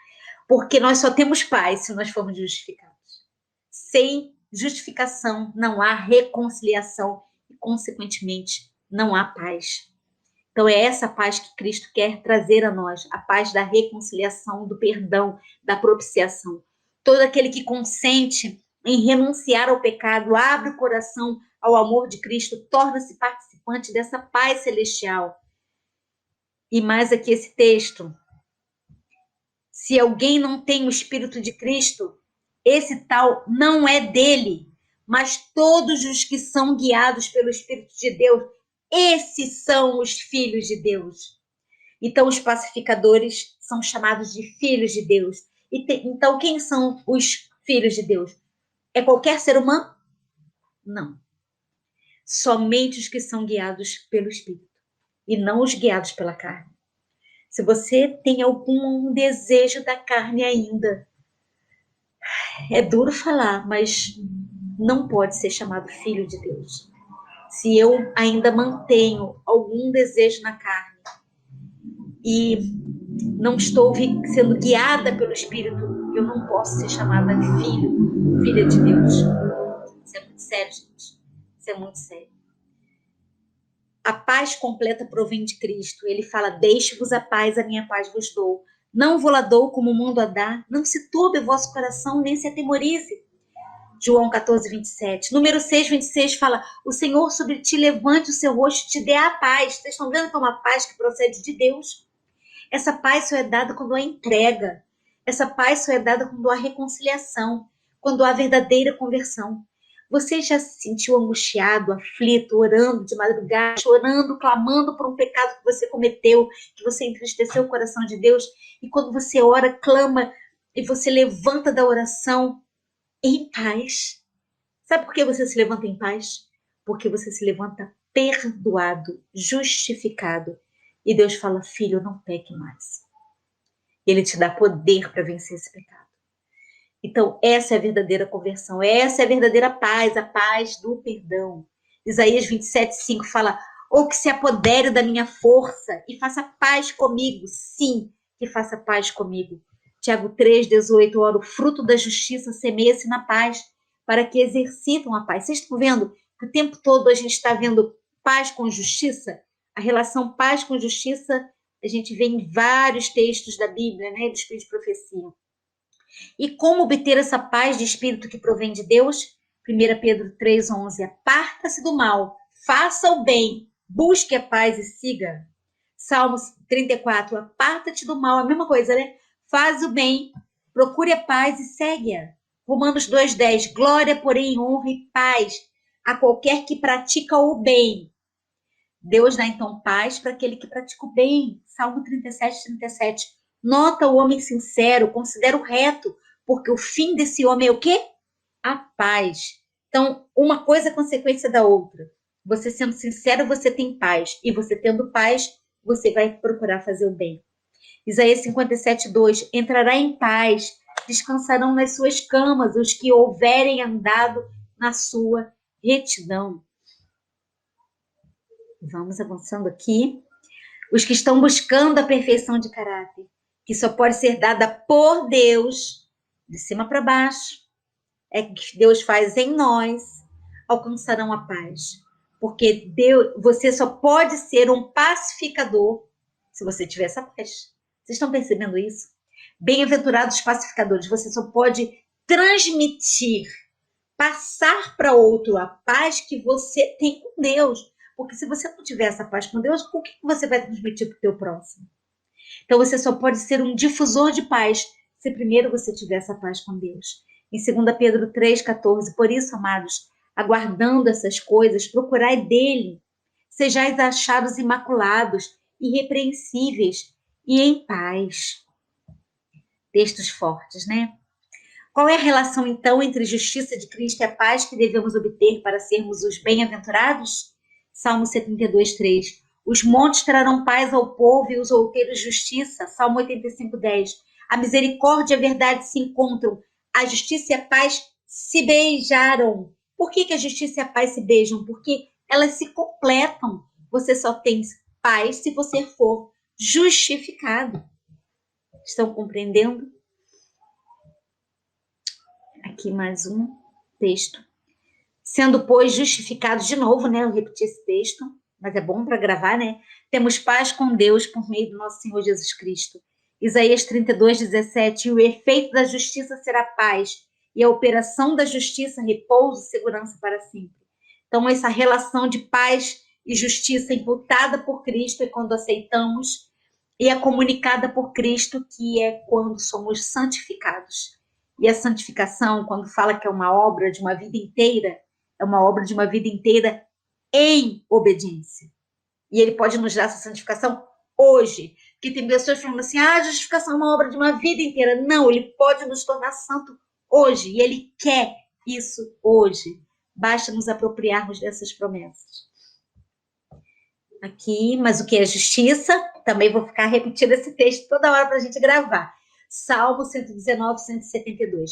Porque nós só temos paz se nós formos justificados. Sem justificação não há reconciliação e, consequentemente, não há paz. Então é essa paz que Cristo quer trazer a nós, a paz da reconciliação, do perdão, da propiciação. Todo aquele que consente em renunciar ao pecado, abre o coração ao amor de Cristo, torna-se participante dessa paz celestial. E mais aqui esse texto. Se alguém não tem o Espírito de Cristo, esse tal não é dele, mas todos os que são guiados pelo Espírito de Deus, esses são os filhos de Deus. Então, os pacificadores são chamados de filhos de Deus. Então, quem são os filhos de Deus? É qualquer ser humano? Não. Somente os que são guiados pelo Espírito e não os guiados pela carne. Se você tem algum desejo da carne ainda, é duro falar, mas não pode ser chamado filho de Deus. Se eu ainda mantenho algum desejo na carne e não estou sendo guiada pelo Espírito, eu não posso ser chamada filha de Deus. Isso é muito sério, gente. Isso é muito sério. A paz completa provém de Cristo. Ele fala, deixe-vos a minha paz vos dou. Não vou lá dou como o mundo a dá. Não se turbe o vosso coração, nem se atemorize. João 14:27. Número 6:26 fala, o Senhor sobre ti levante o seu rosto e te dê a paz. Vocês estão vendo que é uma paz que procede de Deus? Essa paz só é dada quando há entrega. Essa paz só é dada quando há reconciliação, quando há verdadeira conversão. Você já se sentiu angustiado, aflito, orando de madrugada, chorando, clamando por um pecado que você cometeu, que você entristeceu o coração de Deus? E quando você ora, clama e você levanta da oração em paz. Sabe por que você se levanta em paz? Porque você se levanta perdoado, justificado. E Deus fala, filho, não peque mais. Ele te dá poder para vencer esse pecado. Então, essa é a verdadeira conversão, essa é a verdadeira paz, a paz do perdão. Isaías 27:5 fala, ou que se apodere da minha força e faça paz comigo. Sim, que faça paz comigo. Tiago 3:18, ora, o fruto da justiça semeia-se na paz, para que exercitam a paz. Vocês estão vendo que o tempo todo a gente está vendo paz com justiça? A relação paz com justiça, a gente vê em vários textos da Bíblia, né, do Espírito de Profecia. E como obter essa paz de espírito que provém de Deus? 1 Pedro 3,11, aparta-se do mal, faça o bem, busque a paz e siga. Salmos 34, aparta-te do mal, a mesma coisa, né? Faz o bem, procure a paz e segue-a. Romanos 2,10, glória, porém, honra e paz a qualquer que pratica o bem. Deus dá então paz para aquele que pratica o bem. Salmo 37, nota o homem sincero, considera o reto, porque o fim desse homem é o quê? A paz. Então, uma coisa é consequência da outra. Você sendo sincero, você tem paz. E você tendo paz, você vai procurar fazer o bem. Isaías 57:2, entrará em paz, descansarão nas suas camas os que houverem andado na sua retidão. Vamos avançando aqui. Os que estão buscando a perfeição de caráter, que só pode ser dada por Deus, de cima para baixo, é que Deus faz em nós, alcançarão a paz. Porque Deus, você só pode ser um pacificador se você tiver essa paz. Vocês estão percebendo isso? Bem-aventurados pacificadores, você só pode transmitir, passar para outro a paz que você tem com Deus. Porque se você não tiver essa paz com Deus, o que você vai transmitir para o teu próximo? Então você só pode ser um difusor de paz se primeiro você tiver essa paz com Deus. Em 2 Pedro 3,14, por isso, amados, aguardando essas coisas, procurai dele, sejais achados imaculados, irrepreensíveis e em paz. Textos fortes, né? Qual é a relação, então, entre a justiça de Cristo e a paz que devemos obter para sermos os bem-aventurados? Salmo 72:3. Os montes trarão paz ao povo e os outeiros justiça. Salmo 85:10. A misericórdia e a verdade se encontram. A justiça e a paz se beijaram. Por que a justiça e a paz se beijam? Porque elas se completam. Você só tem paz se você for justificado. Estão compreendendo? Aqui mais um texto. Sendo, pois, justificados de novo, né? Eu repeti esse texto, mas é bom para gravar, né? Temos paz com Deus por meio do nosso Senhor Jesus Cristo. Isaías 32:17. E o efeito da justiça será paz, e a operação da justiça, repouso e segurança para sempre. Então, essa relação de paz e justiça imputada por Cristo é quando aceitamos, e é comunicada por Cristo, que é quando somos santificados. E a santificação, quando fala que é uma obra de uma vida inteira, é uma obra de uma vida inteira em obediência. E ele pode nos dar essa santificação hoje. Porque tem pessoas falando assim, a justificação é uma obra de uma vida inteira. Não, ele pode nos tornar santo hoje. E ele quer isso hoje. Basta nos apropriarmos dessas promessas. Aqui, mas o que é justiça? Também vou ficar repetindo esse texto toda hora para a gente gravar. Salmo 119:172.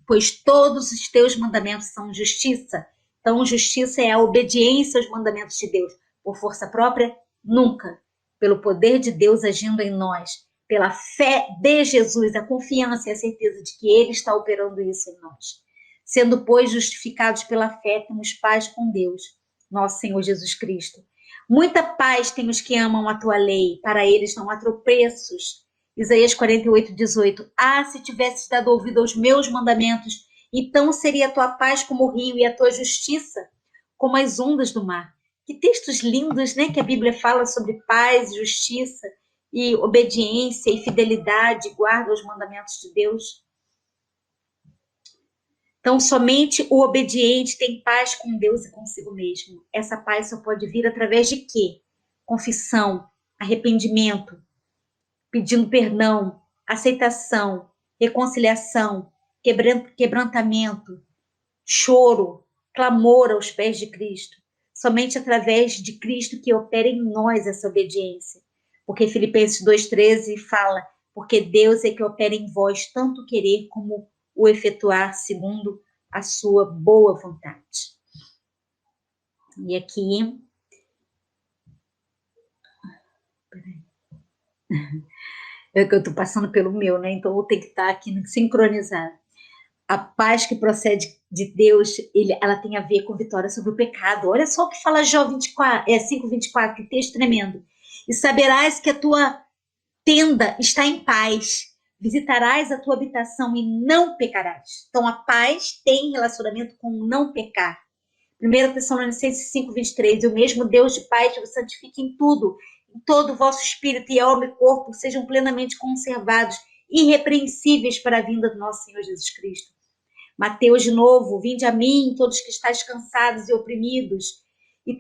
Pois todos os teus mandamentos são justiça. Então, justiça é a obediência aos mandamentos de Deus. Por força própria, nunca. Pelo poder de Deus agindo em nós. Pela fé de Jesus, a confiança e a certeza de que Ele está operando isso em nós. Sendo, pois, justificados pela fé, temos paz com Deus, nosso Senhor Jesus Cristo. Muita paz tem os que amam a tua lei. Para eles não há tropeços. Isaías 48:18. Se tivesses dado ouvido aos meus mandamentos, então seria a tua paz como o rio e a tua justiça como as ondas do mar. Que textos lindos, né? Que a Bíblia fala sobre paz, justiça e obediência e fidelidade, guarda os mandamentos de Deus. Então, somente o obediente tem paz com Deus e consigo mesmo. Essa paz só pode vir através de quê? Confissão, arrependimento, pedindo perdão, aceitação, reconciliação, quebrantamento, choro, clamor aos pés de Cristo. Somente através de Cristo que opera em nós essa obediência. Porque Filipenses 2:13 fala, porque Deus é que opera em vós tanto querer como o efetuar segundo a sua boa vontade. E aqui... É que eu estou passando pelo meu, né? Então eu tenho que estar aqui sincronizado. A paz que procede de Deus, ela tem a ver com vitória sobre o pecado. Olha só o que fala Jó 5:24, que texto tremendo. E saberás que a tua tenda está em paz, visitarás a tua habitação e não pecarás. Então, a paz tem relacionamento com não pecar. 1 Tessalonicenses 5:23, e o mesmo Deus de paz vos santifique em tudo, em todo o vosso espírito e alma e corpo, sejam plenamente conservados, irrepreensíveis para a vinda do nosso Senhor Jesus Cristo. Mateus, de novo, vinde a mim, todos que estáis cansados e oprimidos, e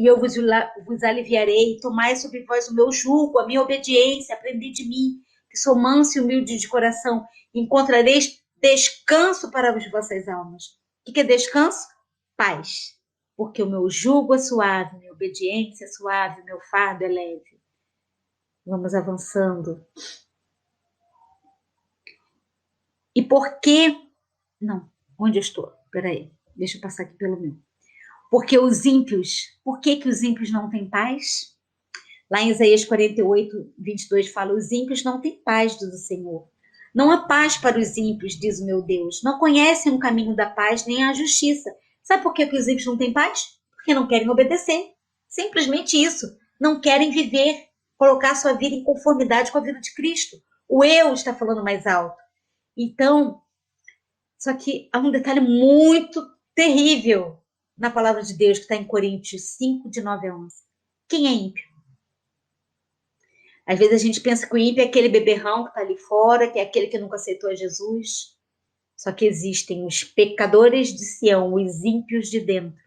eu vos aliviarei, tomai sobre vós o meu jugo, a minha obediência, aprendi de mim, que sou manso e humilde de coração, e encontrareis descanso para as vossas almas. O que é descanso? Paz. Porque o meu jugo é suave, minha obediência é suave, meu fardo é leve. Vamos avançando. E por que... Não, onde eu estou? Peraí, deixa eu passar aqui pelo meu. Porque os ímpios... Por que os ímpios não têm paz? Lá em Isaías 48:22 fala, os ímpios não têm paz, diz o Senhor. Não há paz para os ímpios, diz o meu Deus. Não conhecem o caminho da paz nem a justiça. Sabe por que os ímpios não têm paz? Porque não querem obedecer. Simplesmente isso. Não querem viver, colocar sua vida em conformidade com a vida de Cristo. O eu está falando mais alto. Então, só que há um detalhe muito terrível na palavra de Deus, que está em Coríntios 5, de 9 a 11. Quem é ímpio? Às vezes a gente pensa que o ímpio é aquele beberrão que está ali fora, que é aquele que nunca aceitou a Jesus. Só que existem os pecadores de Sião, os ímpios de dentro.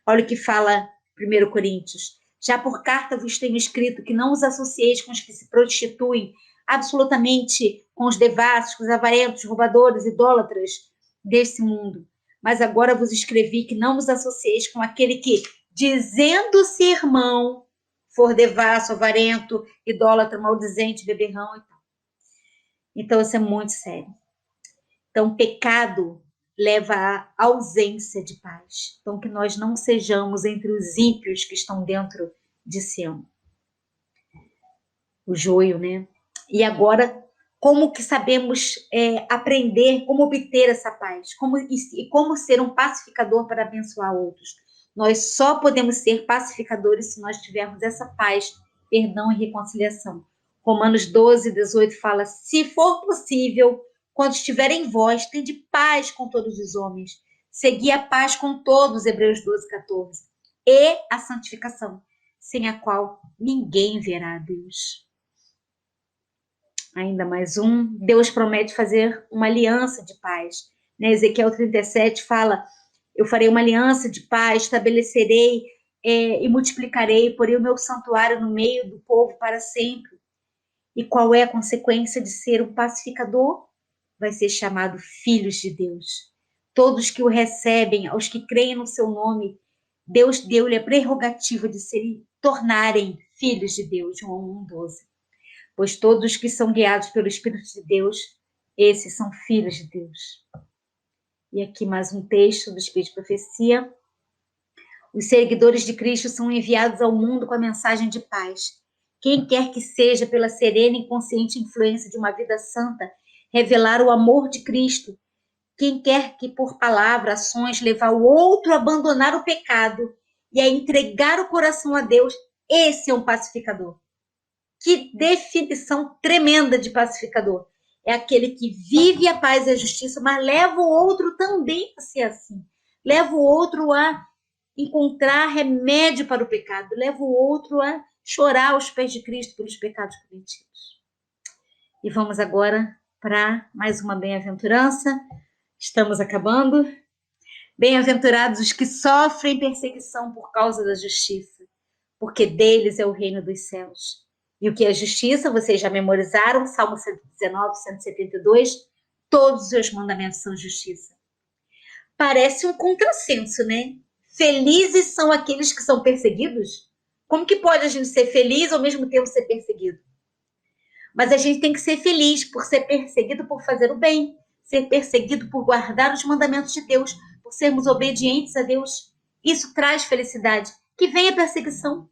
Olha o que fala 1 Coríntios. Já por carta vos tenho escrito que não os associeis com os que se prostituem absolutamente com os devassos, com os avarentos, roubadores, idólatras desse mundo. Mas agora vos escrevi que não vos associeis com aquele que, dizendo-se irmão, for devasso, avarento, idólatra, maldizente, beberrão e tal. Então, isso é muito sério. Então, pecado leva à ausência de paz. Então, que nós não sejamos entre os ímpios que estão dentro de Sião. O joio, né? E agora, como que sabemos aprender, como obter essa paz? Como ser um pacificador para abençoar outros? Nós só podemos ser pacificadores se nós tivermos essa paz, perdão e reconciliação. Romanos 12:18 fala, se for possível, quando estiver em vós, tende paz com todos os homens. Segui a paz com todos, Hebreus 12:14. E a santificação, sem a qual ninguém verá a Deus. Ainda mais um, Deus promete fazer uma aliança de paz. Ezequiel 37 fala, eu farei uma aliança de paz, estabelecerei e multiplicarei, porei o meu santuário no meio do povo para sempre. E qual é a consequência de ser um pacificador? Vai ser chamado filhos de Deus. Todos que o recebem, aos que creem no seu nome, Deus deu-lhe a prerrogativa de se tornarem filhos de Deus, João 1:12. Pois todos que são guiados pelo Espírito de Deus, esses são filhos de Deus. E aqui mais um texto do Espírito de Profecia. Os seguidores de Cristo são enviados ao mundo com a mensagem de paz. Quem quer que seja, pela serena e consciente influência de uma vida santa, revelar o amor de Cristo. Quem quer que, por palavra, ações, levar o outro a abandonar o pecado e a entregar o coração a Deus, esse é um pacificador. Que definição tremenda de pacificador. É aquele que vive a paz e a justiça, mas leva o outro também a ser assim. Leva o outro a encontrar remédio para o pecado. Leva o outro a chorar aos pés de Cristo pelos pecados cometidos. E vamos agora para mais uma bem-aventurança. Estamos acabando. Bem-aventurados os que sofrem perseguição por causa da justiça, porque deles é o reino dos céus. E o que é justiça, vocês já memorizaram, Salmo 119, 172, todos os seus mandamentos são justiça. Parece um contrassenso, né? Felizes são aqueles que são perseguidos? Como que pode a gente ser feliz ao mesmo tempo ser perseguido? Mas a gente tem que ser feliz por ser perseguido por fazer o bem, ser perseguido por guardar os mandamentos de Deus, por sermos obedientes a Deus. Isso traz felicidade. Que vem a perseguição.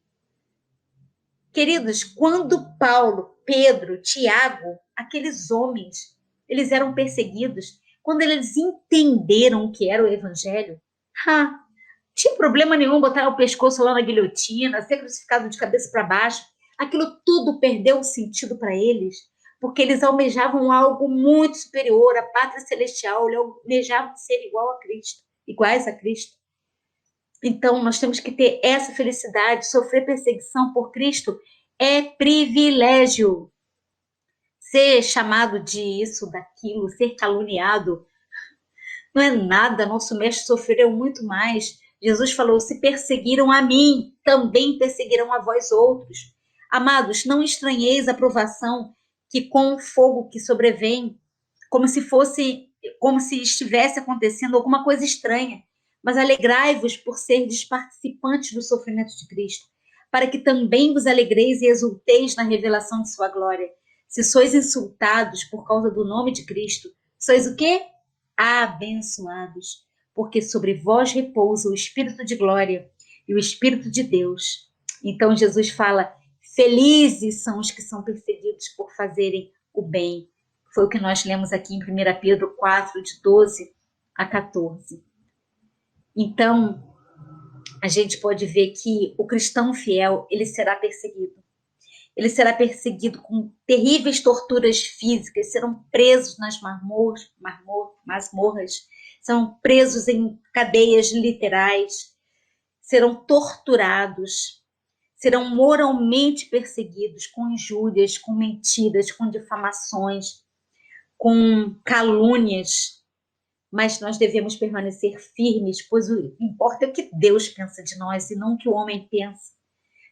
Queridos, quando Paulo, Pedro, Tiago, aqueles homens, eles eram perseguidos, quando eles entenderam o que era o evangelho, não tinha problema nenhum botar o pescoço lá na guilhotina, ser crucificado de cabeça para baixo, aquilo tudo perdeu o sentido para eles, porque eles almejavam algo muito superior, a pátria celestial, eles almejavam ser iguais a Cristo. Então, nós temos que ter essa felicidade. Sofrer perseguição por Cristo é privilégio. Ser chamado disso, daquilo, ser caluniado, não é nada. Nosso mestre sofreu muito mais. Jesus falou: se perseguiram a mim, também perseguirão a vós outros. Amados, não estranheis a provação que com o fogo que sobrevém, como se estivesse acontecendo alguma coisa estranha. Mas alegrai-vos por serdes participantes do sofrimento de Cristo, para que também vos alegreis e exulteis na revelação de sua glória. Se sois insultados por causa do nome de Cristo, sois o quê? Abençoados, porque sobre vós repousa o Espírito de glória e o Espírito de Deus. Então Jesus fala: felizes são os que são perseguidos por fazerem o bem. Foi o que nós lemos aqui em 1 Pedro 4, de 12 a 14. Então, a gente pode ver que o cristão fiel, ele será perseguido. Ele será perseguido com terríveis torturas físicas, serão presos nas masmorras, serão presos em cadeias literais, serão torturados, serão moralmente perseguidos com injúrias, com mentiras, com difamações, com calúnias. Mas nós devemos permanecer firmes, pois o que importa é o que Deus pensa de nós e não o que o homem pensa.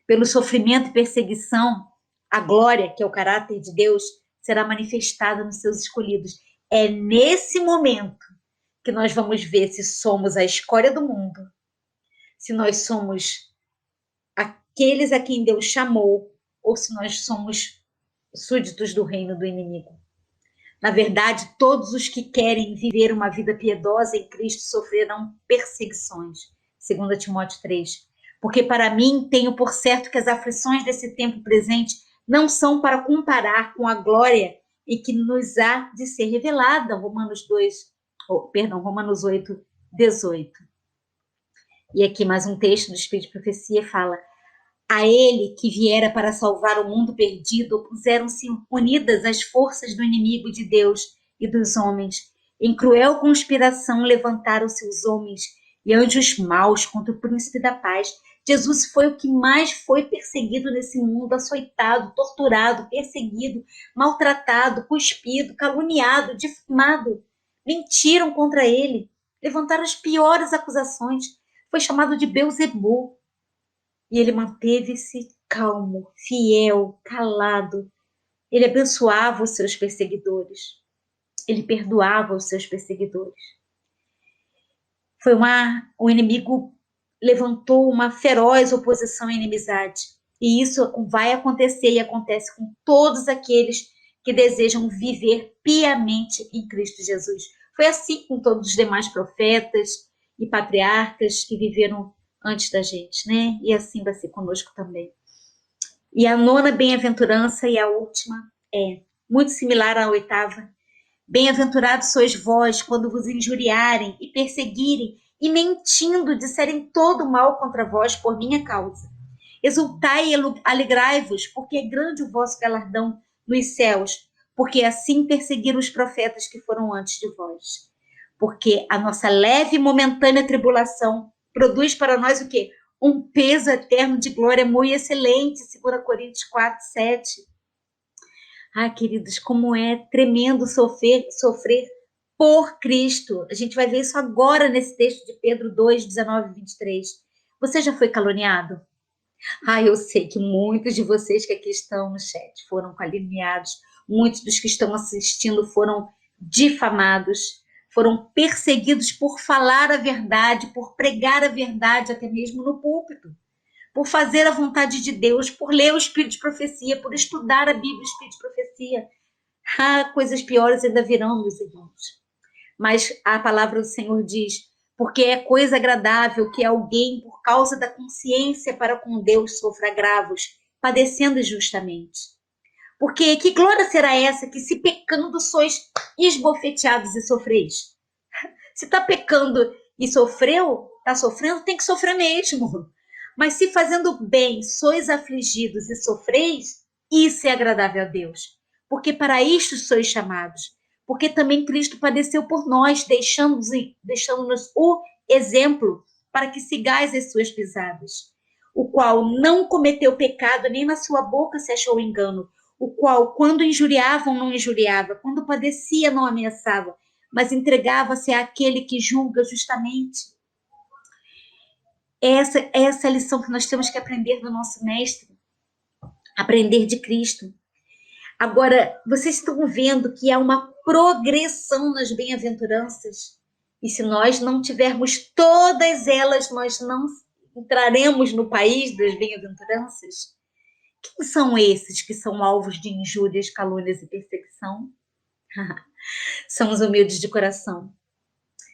Pelo sofrimento e perseguição, a glória, que é o caráter de Deus, será manifestada nos seus escolhidos. É nesse momento que nós vamos ver se somos a escória do mundo, se nós somos aqueles a quem Deus chamou, ou se nós somos súditos do reino do inimigo. Na verdade, todos os que querem viver uma vida piedosa em Cristo sofrerão perseguições, 2 Timóteo 3. Porque para mim tenho por certo que as aflições desse tempo presente não são para comparar com a glória e que nos há de ser revelada, Romanos 8, 18. E aqui mais um texto do Espírito de Profecia fala: a ele que viera para salvar o mundo perdido, opuseram-se unidas as forças do inimigo de Deus e dos homens. Em cruel conspiração levantaram-se os homens e anjos maus contra o príncipe da paz. Jesus foi o que mais foi perseguido nesse mundo, açoitado, torturado, perseguido, maltratado, cuspido, caluniado, difamado. Mentiram contra ele, levantaram as piores acusações. Foi chamado de Belzebu. E ele manteve-se calmo, fiel, calado. Ele abençoava os seus perseguidores. Ele perdoava os seus perseguidores. O inimigo levantou uma feroz oposição e inimizade. E isso vai acontecer e acontece com todos aqueles que desejam viver piamente em Cristo Jesus. Foi assim com todos os demais profetas e patriarcas que viveram antes da gente, né? E assim vai ser conosco também. E a 9ª bem-aventurança e a última é muito similar à 8ª. Bem-aventurados sois vós quando vos injuriarem e perseguirem e mentindo disserem todo mal contra vós por minha causa. Exultai e alegrai-vos, porque é grande o vosso galardão nos céus, porque assim perseguiram os profetas que foram antes de vós. Porque a nossa leve e momentânea tribulação produz para nós o quê? Um peso eterno de glória muito excelente, 2 Coríntios 4, 7. Ah, queridos, como é tremendo sofrer por Cristo. A gente vai ver isso agora nesse texto de Pedro 2, 19 e 23. Você já foi caluniado? Ah, eu sei que muitos de vocês que aqui estão no chat foram caluniados, muitos dos que estão assistindo foram difamados, foram perseguidos por falar a verdade, por pregar a verdade, até mesmo no púlpito, por fazer a vontade de Deus, por ler o Espírito de Profecia, por estudar a Bíblia, o Espírito de Profecia. Ah, coisas piores ainda virão, meus irmãos. Mas a palavra do Senhor diz: porque é coisa agradável que alguém, por causa da consciência para com Deus, sofra agravos, padecendo injustamente. Porque que glória será essa que, se pecando, sois esbofeteados e sofreis? Se está pecando e está sofrendo, tem que sofrer mesmo. Mas se fazendo bem sois afligidos e sofreis, isso é agradável a Deus. porque para isto sois chamados. Porque também Cristo padeceu por nós, deixando-nos o exemplo para que sigais as suas pisadas. O qual não cometeu pecado, nem na sua boca se achou engano. O qual, quando injuriavam, não injuriava. Quando padecia, não ameaçava. Mas entregava-se àquele que julga justamente. Essa é a lição que nós temos que aprender do nosso mestre. Aprender de Cristo. Agora, vocês estão vendo que há uma progressão nas bem-aventuranças. E se nós não tivermos todas elas, nós não entraremos no país das bem-aventuranças. Quem são esses que são alvos de injúrias, calúnias e perseguição? São os humildes de coração.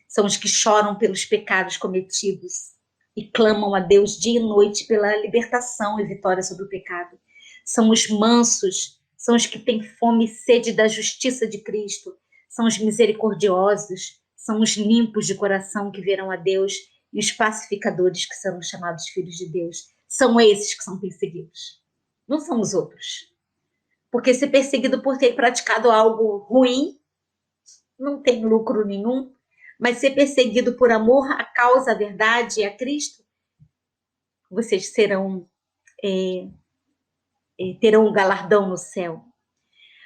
São os que choram pelos pecados cometidos e clamam a Deus dia e noite pela libertação e vitória sobre o pecado. São os mansos, são os que têm fome e sede da justiça de Cristo. São os misericordiosos, são os limpos de coração que verão a Deus e os pacificadores que serão chamados filhos de Deus. São esses que são perseguidos. Não são os outros. Porque ser perseguido por ter praticado algo ruim não tem lucro nenhum. Mas ser perseguido por amor à causa, à verdade e a Cristo, vocês terão um galardão no céu.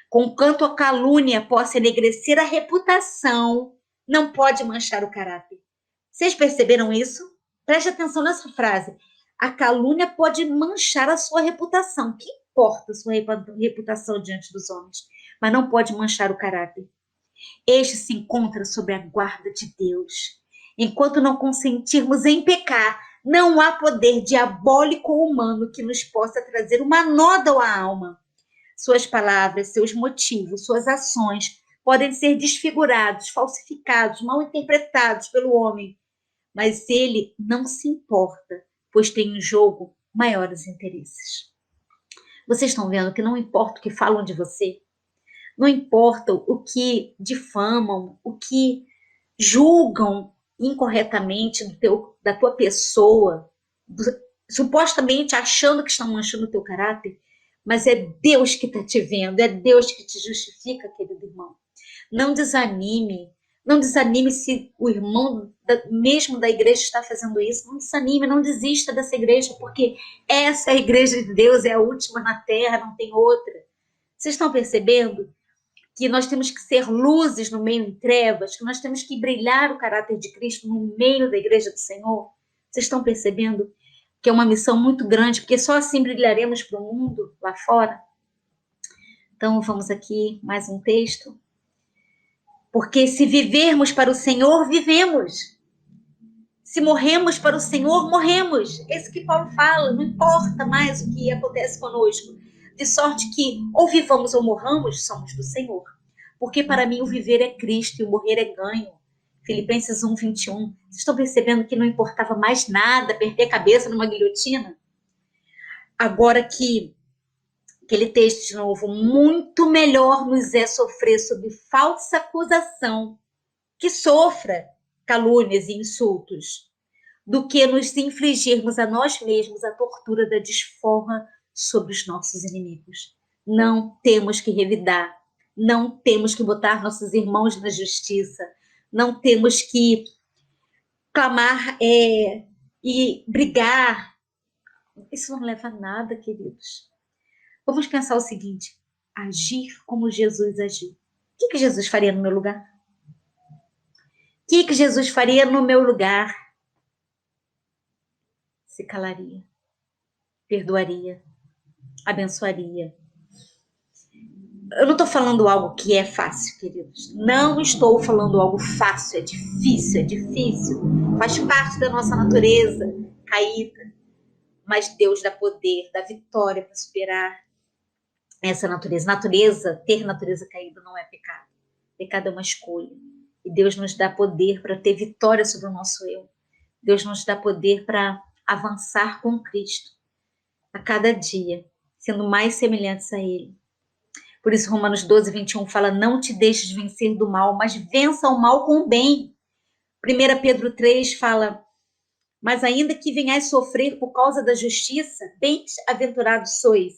Conquanto a calúnia possa enegrecer a reputação, não pode manchar o caráter. Vocês perceberam isso? Preste atenção nessa frase. A calúnia pode manchar a sua reputação. Que importa a sua reputação diante dos homens? Mas não pode manchar o caráter. Este se encontra sob a guarda de Deus. Enquanto não consentirmos em pecar, não há poder diabólico ou humano que nos possa trazer uma nódoa à alma. Suas palavras, seus motivos, suas ações podem ser desfigurados, falsificados, mal interpretados pelo homem. Mas ele não se importa, pois tem em jogo maiores interesses. Vocês estão vendo que não importa o que falam de você, não importa o que difamam, o que julgam incorretamente da tua pessoa, supostamente achando que estão manchando o teu caráter, mas é Deus que está te vendo, é Deus que te justifica, querido irmão. Não desanime se o irmão mesmo da igreja está fazendo isso, não desanime, não desista dessa igreja, porque essa é a igreja de Deus, é a última na terra, não tem outra. Vocês estão percebendo que nós temos que ser luzes no meio em trevas, que nós temos que brilhar o caráter de Cristo no meio da igreja do Senhor? Vocês estão percebendo que é uma missão muito grande, porque só assim brilharemos para o mundo lá fora? Então, vamos aqui, mais um texto. Porque se vivermos para o Senhor, vivemos. Se morremos para o Senhor, morremos. Esse que Paulo fala, não importa mais o que acontece conosco. De sorte que, ou vivamos ou morramos, somos do Senhor. Porque para mim o viver é Cristo e o morrer é ganho. Filipenses 1:21. Vocês estão percebendo que não importava mais nada perder a cabeça numa guilhotina? Agora que aquele texto de novo, muito melhor nos é sofrer sob falsa acusação, que sofra calúnias e insultos, do que nos infligirmos a nós mesmos a tortura da desforra sobre os nossos inimigos. Não temos que revidar, não temos que botar nossos irmãos na justiça, não temos que clamar e brigar. Isso não leva a nada, queridos. Vamos pensar o seguinte: agir como Jesus agiu. O que Jesus faria no meu lugar? O que Jesus faria no meu lugar? Se calaria, perdoaria, abençoaria. Eu não estou falando algo que é fácil, queridos. Não estou falando algo fácil, é difícil, faz parte da nossa natureza caída. Mas Deus dá poder, dá vitória para superar essa natureza. Ter natureza caída não é pecado. Pecado é uma escolha. E Deus nos dá poder para ter vitória sobre o nosso eu. Deus nos dá poder para avançar com Cristo a cada dia, sendo mais semelhantes a Ele. Por isso, Romanos 12:21 fala: não te deixes vencer do mal, mas vença o mal com o bem. 1 Pedro 3 fala: mas ainda que venhais sofrer por causa da justiça, bem-aventurados sois.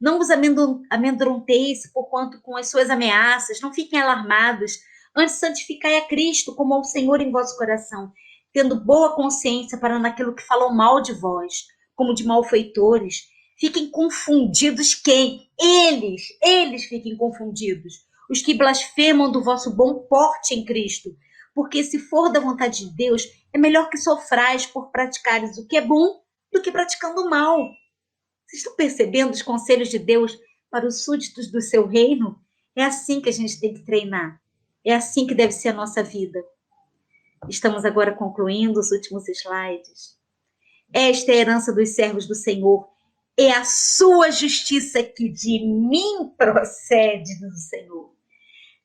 Não os amedronteis, porquanto com as suas ameaças, não fiquem alarmados. Antes santificai a Cristo como ao Senhor em vosso coração, tendo boa consciência para naquilo que falam mal de vós, como de malfeitores. Fiquem confundidos quem? Eles fiquem confundidos. Os que blasfemam do vosso bom porte em Cristo. Porque se for da vontade de Deus, é melhor que sofrais por praticares o que é bom do que praticando o mal. Vocês estão percebendo os conselhos de Deus para os súditos do seu reino? É assim que a gente tem que treinar. É assim que deve ser a nossa vida. Estamos agora concluindo os últimos slides. Esta é a herança dos servos do Senhor. É a sua justiça que de mim procede do Senhor.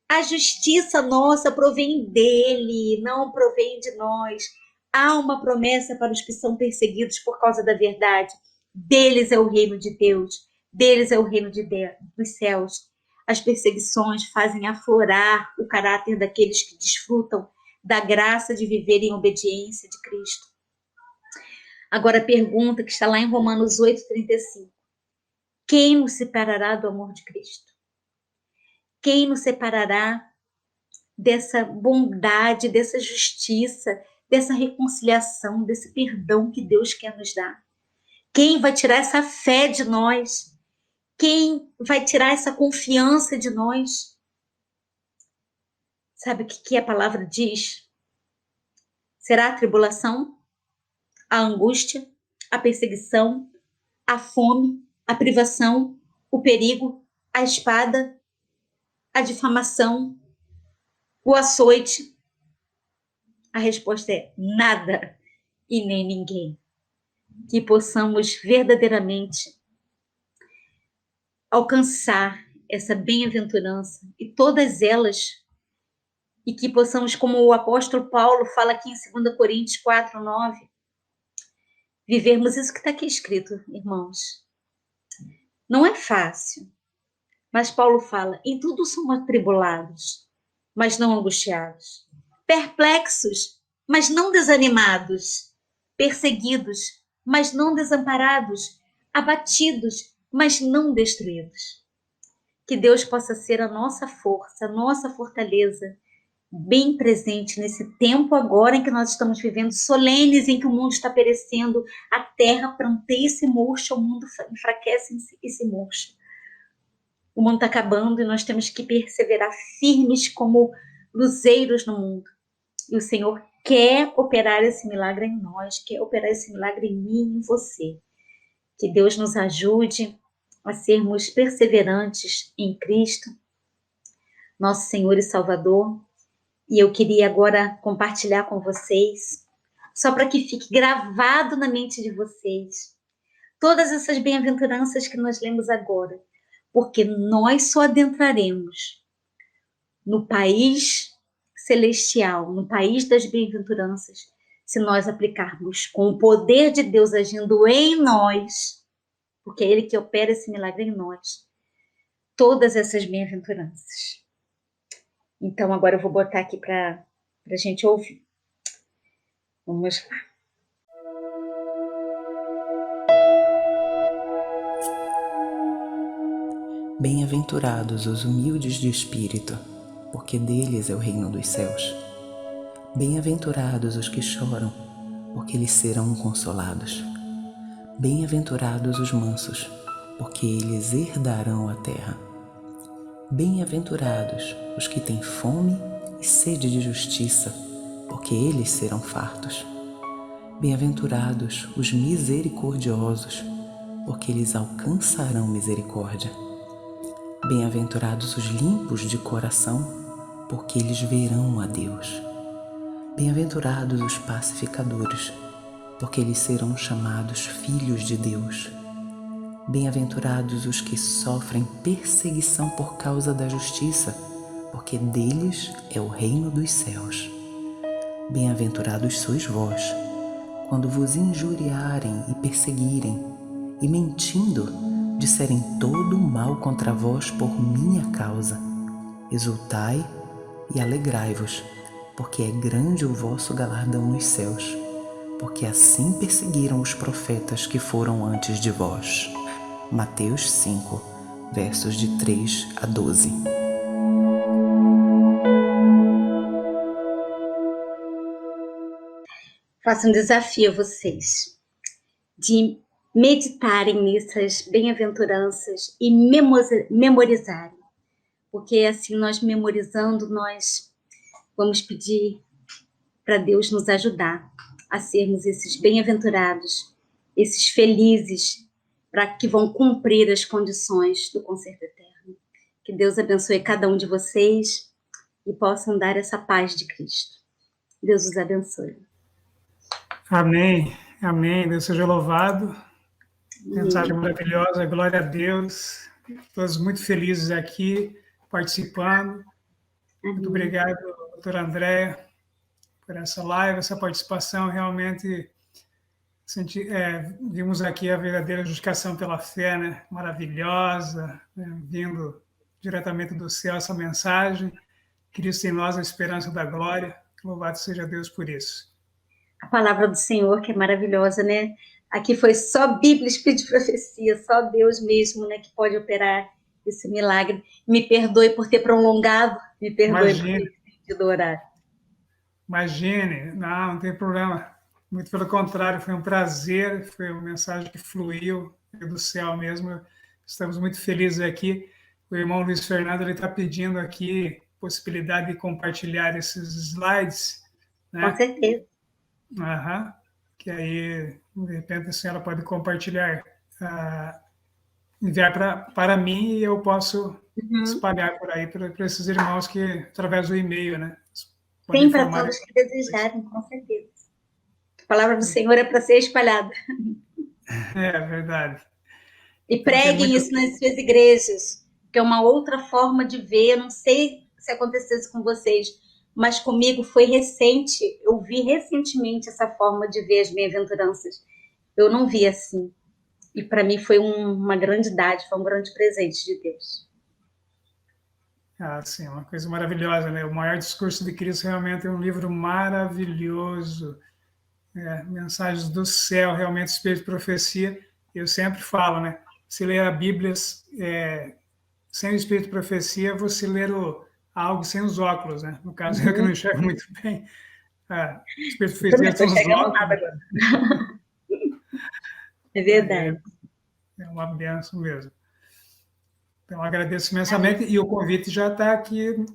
A justiça nossa provém dele, não provém de nós. Há uma promessa para os que são perseguidos por causa da verdade. Deles é o reino de Deus, deles é o reino dos céus. As perseguições fazem aflorar o caráter daqueles que desfrutam da graça de viver em obediência de Cristo. Agora a pergunta que está lá em Romanos 8:35. Quem nos separará do amor de Cristo? Quem nos separará dessa bondade, dessa justiça, dessa reconciliação, desse perdão que Deus quer nos dar? Quem vai tirar essa fé de nós? Quem vai tirar essa confiança de nós? Sabe o que a palavra diz? Será a tribulação, a angústia, a perseguição, a fome, a privação, o perigo, a espada, a difamação, o açoite? A resposta é nada e nem ninguém. Que possamos verdadeiramente alcançar essa bem-aventurança e todas elas, e que possamos, como o apóstolo Paulo fala aqui em 2 Coríntios 4:9, vivermos isso que está aqui escrito, irmãos. Não é fácil, mas Paulo fala, em tudo somos atribulados, mas não angustiados, perplexos, mas não desanimados, perseguidos, mas não desamparados, abatidos, mas não destruídos. Que Deus possa ser a nossa força, a nossa fortaleza, bem presente nesse tempo agora em que nós estamos vivendo, solenes, em que o mundo está perecendo, a terra pranteia e se murcha, o mundo enfraquece e se murcha. O mundo está acabando e nós temos que perseverar firmes como luzeiros no mundo. E o Senhor quer operar esse milagre em nós, quer operar esse milagre em mim e em você. Que Deus nos ajude a sermos perseverantes em Cristo, nosso Senhor e Salvador. E eu queria agora compartilhar com vocês, só para que fique gravado na mente de vocês, todas essas bem-aventuranças que nós lemos agora, porque nós só adentraremos no país celestial, no país das bem-aventuranças, se nós aplicarmos com o poder de Deus agindo em nós, porque é Ele que opera esse milagre em nós, todas essas bem-aventuranças. Então, agora eu vou botar aqui para a gente ouvir. Vamos lá. Bem-aventurados os humildes de espírito, porque deles é o reino dos céus. Bem-aventurados os que choram, porque eles serão consolados. Bem-aventurados os mansos, porque eles herdarão a terra. Bem-aventurados os que têm fome e sede de justiça, porque eles serão fartos. Bem-aventurados os misericordiosos, porque eles alcançarão misericórdia. Bem-aventurados os limpos de coração, porque eles verão a Deus. Bem-aventurados os pacificadores, porque eles serão chamados filhos de Deus. Bem-aventurados os que sofrem perseguição por causa da justiça, porque deles é o reino dos céus. Bem-aventurados sois vós, quando vos injuriarem e perseguirem, e mentindo, disserem todo o mal contra vós por minha causa. Exultai e alegrai-vos, porque é grande o vosso galardão nos céus, porque assim perseguiram os profetas que foram antes de vós. Mateus 5, versos de 3 a 12. Faço um desafio a vocês de meditarem nessas bem-aventuranças e memorizarem, porque assim nós memorizando, nós vamos pedir para Deus nos ajudar a sermos esses bem-aventurados, esses felizes, para que vão cumprir as condições do concerto eterno. Que Deus abençoe cada um de vocês e possam dar essa paz de Cristo. Deus os abençoe. Amém, amém. Deus seja louvado. Mensagem maravilhosa, glória a Deus. Todos muito felizes aqui, participando. Muito obrigado, doutora Andréa, por essa live, essa participação. Realmente vimos aqui a verdadeira justificação pela fé, né? Maravilhosa, né? Vindo diretamente do céu essa mensagem. Cristo em nós, a esperança da glória. Louvado seja Deus por isso. A palavra do Senhor, que é maravilhosa, né? Aqui foi só Bíblia, Espírito de Profecia, só Deus mesmo, né, que pode operar esse milagre. Me perdoe por ter prolongado, me perdoe por ter pedido horário. Imagine, não tem problema. Muito pelo contrário, foi um prazer, foi uma mensagem que fluiu do céu mesmo. Estamos muito felizes aqui. O irmão Luiz Fernando está pedindo aqui possibilidade de compartilhar esses slides. Né? Com certeza. Aham. Que aí, de repente, a senhora pode compartilhar, enviar para mim e eu posso espalhar por aí para esses irmãos que, através do e-mail, né? Sim, para todos que desejarem, com certeza. A palavra do Senhor é para ser espalhada. É verdade. E preguem isso nas suas igrejas, que é uma outra forma de ver. Eu não sei se acontecesse com vocês, mas comigo foi recente. Eu vi recentemente essa forma de ver as bem-aventuranças. Eu não vi assim. E para mim foi uma grande dádiva, foi um grande presente de Deus. Sim, uma coisa maravilhosa, né? O Maior Discurso de Cristo realmente é um livro maravilhoso. Mensagens do céu, realmente, Espírito de Profecia. Eu sempre falo, né? Se ler a Bíblia sem o Espírito de Profecia, você ler algo sem os óculos, né? No caso, eu que não enxergo muito bem. O Espírito de Profecia são os óculos. Nada agora. É verdade. É uma benção mesmo. Então, agradeço imensamente. E o convite já está aqui.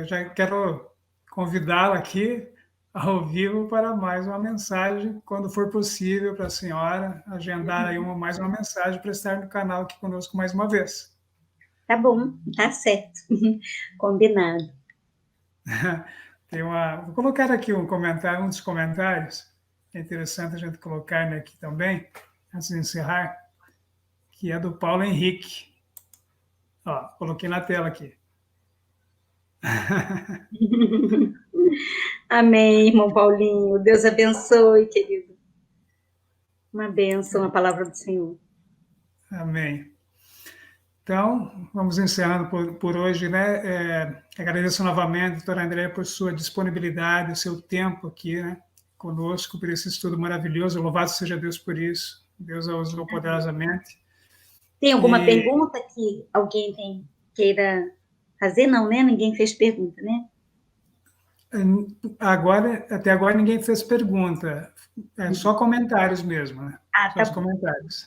Já quero convidá-la aqui ao vivo para mais uma mensagem, quando for possível, para a senhora agendar aí mais uma mensagem para estar no canal aqui conosco mais uma vez. Tá bom, tá certo. Combinado. Vou colocar aqui um dos comentários, é interessante a gente colocar aqui também, antes de encerrar, que é do Paulo Henrique. Ó, coloquei na tela aqui. Amém, irmão Paulinho. Deus abençoe, querido. Uma bênção, a palavra do Senhor. Amém. Então, vamos encerrando por hoje, né? Agradeço novamente, doutora Andréa, por sua disponibilidade, o seu tempo aqui, né? Conosco, por esse estudo maravilhoso. Louvado seja Deus por isso. Deus a usou poderosamente. Tem alguma pergunta que alguém queira fazer? Não, né? Ninguém fez pergunta, né? Até agora ninguém fez pergunta. Só comentários mesmo, né? Só os comentários.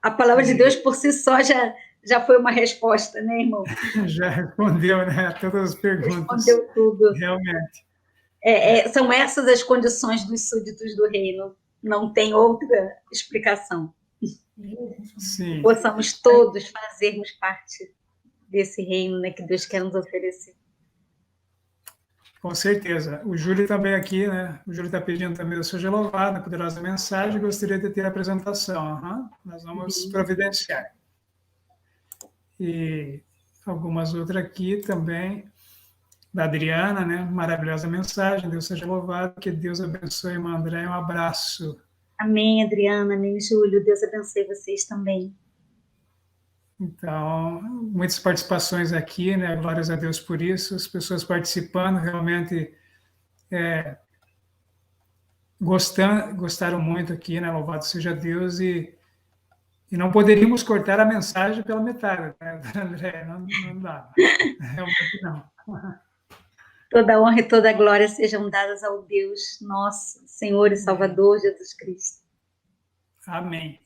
A palavra de Deus por si só já foi uma resposta, né, irmão? Já respondeu, né? Todas as perguntas. Respondeu tudo. Realmente. São essas as condições dos súditos do reino. Não tem outra explicação. Sim. Possamos todos fazermos parte desse reino, né, que Deus quer nos oferecer. Com certeza. O Júlio também aqui, né? O Júlio está pedindo também da seja louvado, poderosa mensagem. Gostaria de ter a apresentação. Nós vamos providenciar. E algumas outras aqui também, da Adriana, né? Maravilhosa mensagem. Deus seja louvado. Que Deus abençoe, irmã André. Um abraço. Amém, Adriana. Amém, Júlio. Deus abençoe vocês também. Então, muitas participações aqui, né? Glórias a Deus por isso. As pessoas participando realmente gostaram muito aqui, né? Louvado seja Deus. E E não poderíamos cortar a mensagem pela metade, né, André? Não dá. Realmente não. Toda honra e toda glória sejam dadas ao Deus, nosso Senhor e Salvador, Jesus Cristo. Amém.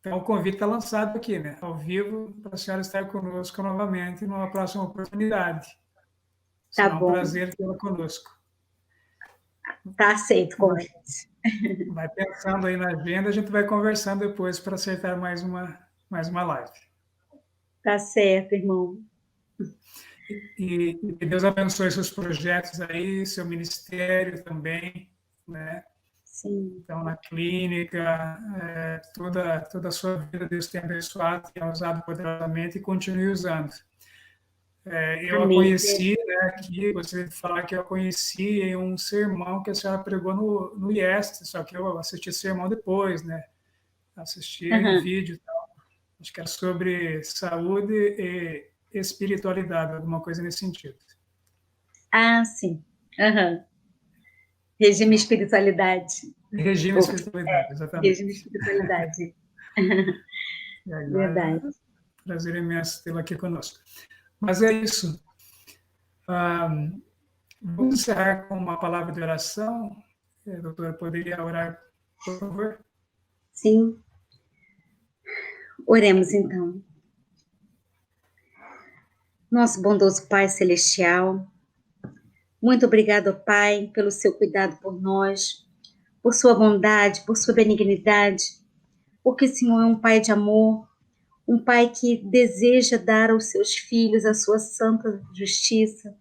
Então, o convite está lançado aqui, né? Ao vivo, para a senhora estar conosco novamente numa próxima oportunidade. Será um prazer tê-la conosco. Está aceito o convite. Vai pensando aí na agenda, a gente vai conversando depois para acertar mais uma live. Tá certo, irmão. E Deus abençoe seus projetos aí, seu ministério também, né? Sim. Então, na clínica, toda a sua vida, Deus tem abençoado, tem usado poderosamente e continue usando. Eu a conheci, né, aqui, gostaria de falar que eu a conheci em um sermão que a senhora pregou no IEST, só que eu assisti esse sermão depois, né? Assisti em vídeo e tal. Acho que era sobre saúde e espiritualidade, alguma coisa nesse sentido. Ah, sim. Regime espiritualidade. Regime espiritualidade, exatamente. Regime espiritualidade. Verdade. Prazer imenso tê-lo aqui conosco. Mas é isso. Vamos encerrar com uma palavra de oração. Doutora, poderia orar, por favor? Sim. Oremos, então. Nosso bondoso Pai Celestial, muito obrigado, Pai, pelo seu cuidado por nós, por sua bondade, por sua benignidade, porque o Senhor é um Pai de amor, um Pai que deseja dar aos seus filhos a sua santa justiça,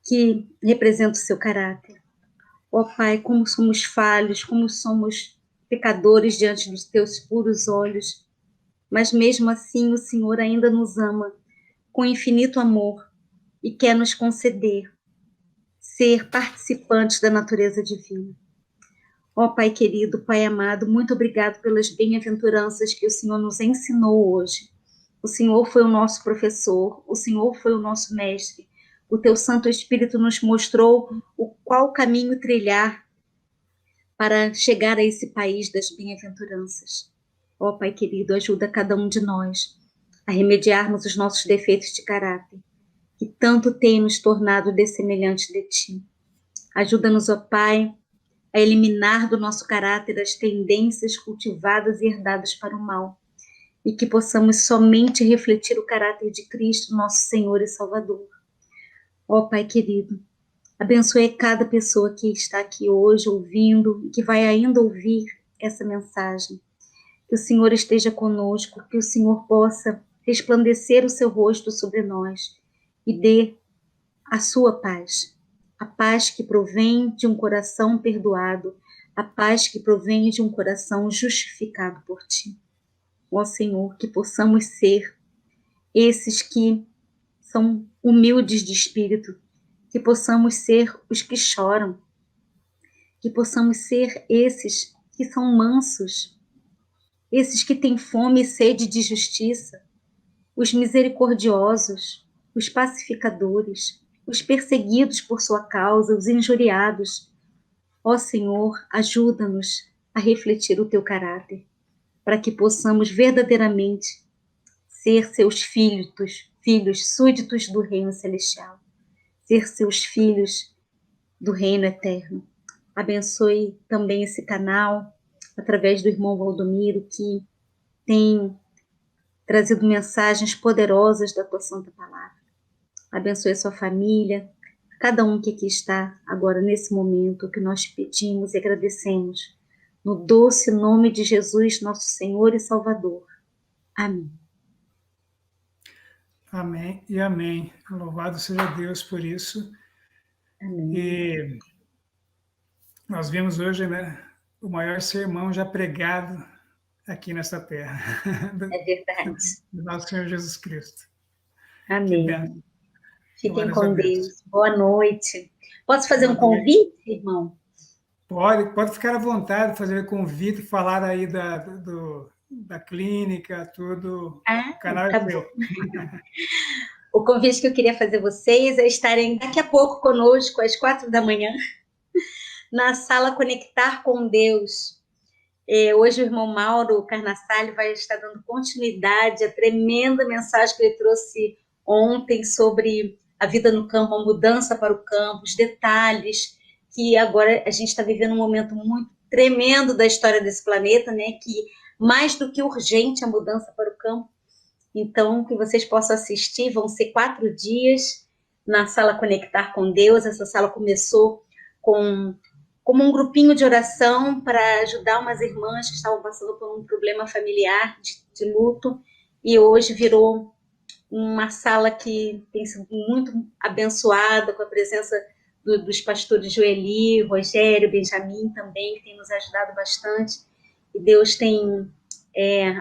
que representa o seu caráter. Ó Pai, como somos falhos, como somos pecadores diante dos teus puros olhos, mas mesmo assim o Senhor ainda nos ama com infinito amor e quer nos conceder ser participantes da natureza divina. Ó Pai querido, Pai amado, muito obrigado pelas bem-aventuranças que o Senhor nos ensinou hoje. O Senhor foi o nosso professor, o Senhor foi o nosso mestre. O Teu Santo Espírito nos mostrou qual caminho trilhar para chegar a esse país das bem-aventuranças. Ó Pai querido, ajuda cada um de nós a remediarmos os nossos defeitos de caráter, que tanto tem nos tornado dessemelhantes de Ti. Ajuda-nos, ó Pai, a eliminar do nosso caráter as tendências cultivadas e herdadas para o mal, e que possamos somente refletir o caráter de Cristo, nosso Senhor e Salvador. Ó Pai querido, abençoe cada pessoa que está aqui hoje ouvindo e que vai ainda ouvir essa mensagem. Que o Senhor esteja conosco, que o Senhor possa resplandecer o seu rosto sobre nós e dê a sua paz. A paz que provém de um coração perdoado, a paz que provém de um coração justificado por Ti. Ó Senhor, que possamos ser esses que são humildes de espírito, que possamos ser os que choram, que possamos ser esses que são mansos, esses que têm fome e sede de justiça, os misericordiosos, os pacificadores, os perseguidos por sua causa, os injuriados. Ó Senhor, ajuda-nos a refletir o Teu caráter, para que possamos verdadeiramente ser seus filhos súditos do reino celestial, ser seus filhos do reino eterno. Abençoe também esse canal, através do irmão Valdomiro, que tem trazido mensagens poderosas da Tua Santa Palavra. Abençoe a sua família, cada um que aqui está agora nesse momento, que nós te pedimos e agradecemos, no doce nome de Jesus, nosso Senhor e Salvador. Amém. Amém e amém. Louvado seja Deus por isso. Amém. E nós vimos hoje, né, o maior sermão já pregado aqui nesta terra. É verdade. Do nosso Senhor Jesus Cristo. Amém. Fiquem Glórias com Deus. Boa noite. Posso fazer um convite, irmão? Pode ficar à vontade, fazer convite, falar aí da clínica, tudo. O canal é seu. O convite que eu queria fazer a vocês é estarem daqui a pouco conosco, às 4 da manhã, na sala Conectar com Deus, Hoje o irmão Mauro Carnassale vai estar dando continuidade à tremenda mensagem que ele trouxe ontem sobre a vida no campo, a mudança para o campo, os detalhes, que agora a gente está vivendo um momento muito tremendo da história desse planeta, né? Que mais do que urgente a mudança para o campo. Então, que vocês possam assistir, vão ser 4 dias na sala Conectar com Deus. Essa sala começou como um grupinho de oração para ajudar umas irmãs que estavam passando por um problema familiar de luto, e hoje virou uma sala que tem sido muito abençoada, com a presença dos pastores Joeli, Rogério, Benjamin também, que tem nos ajudado bastante, e Deus tem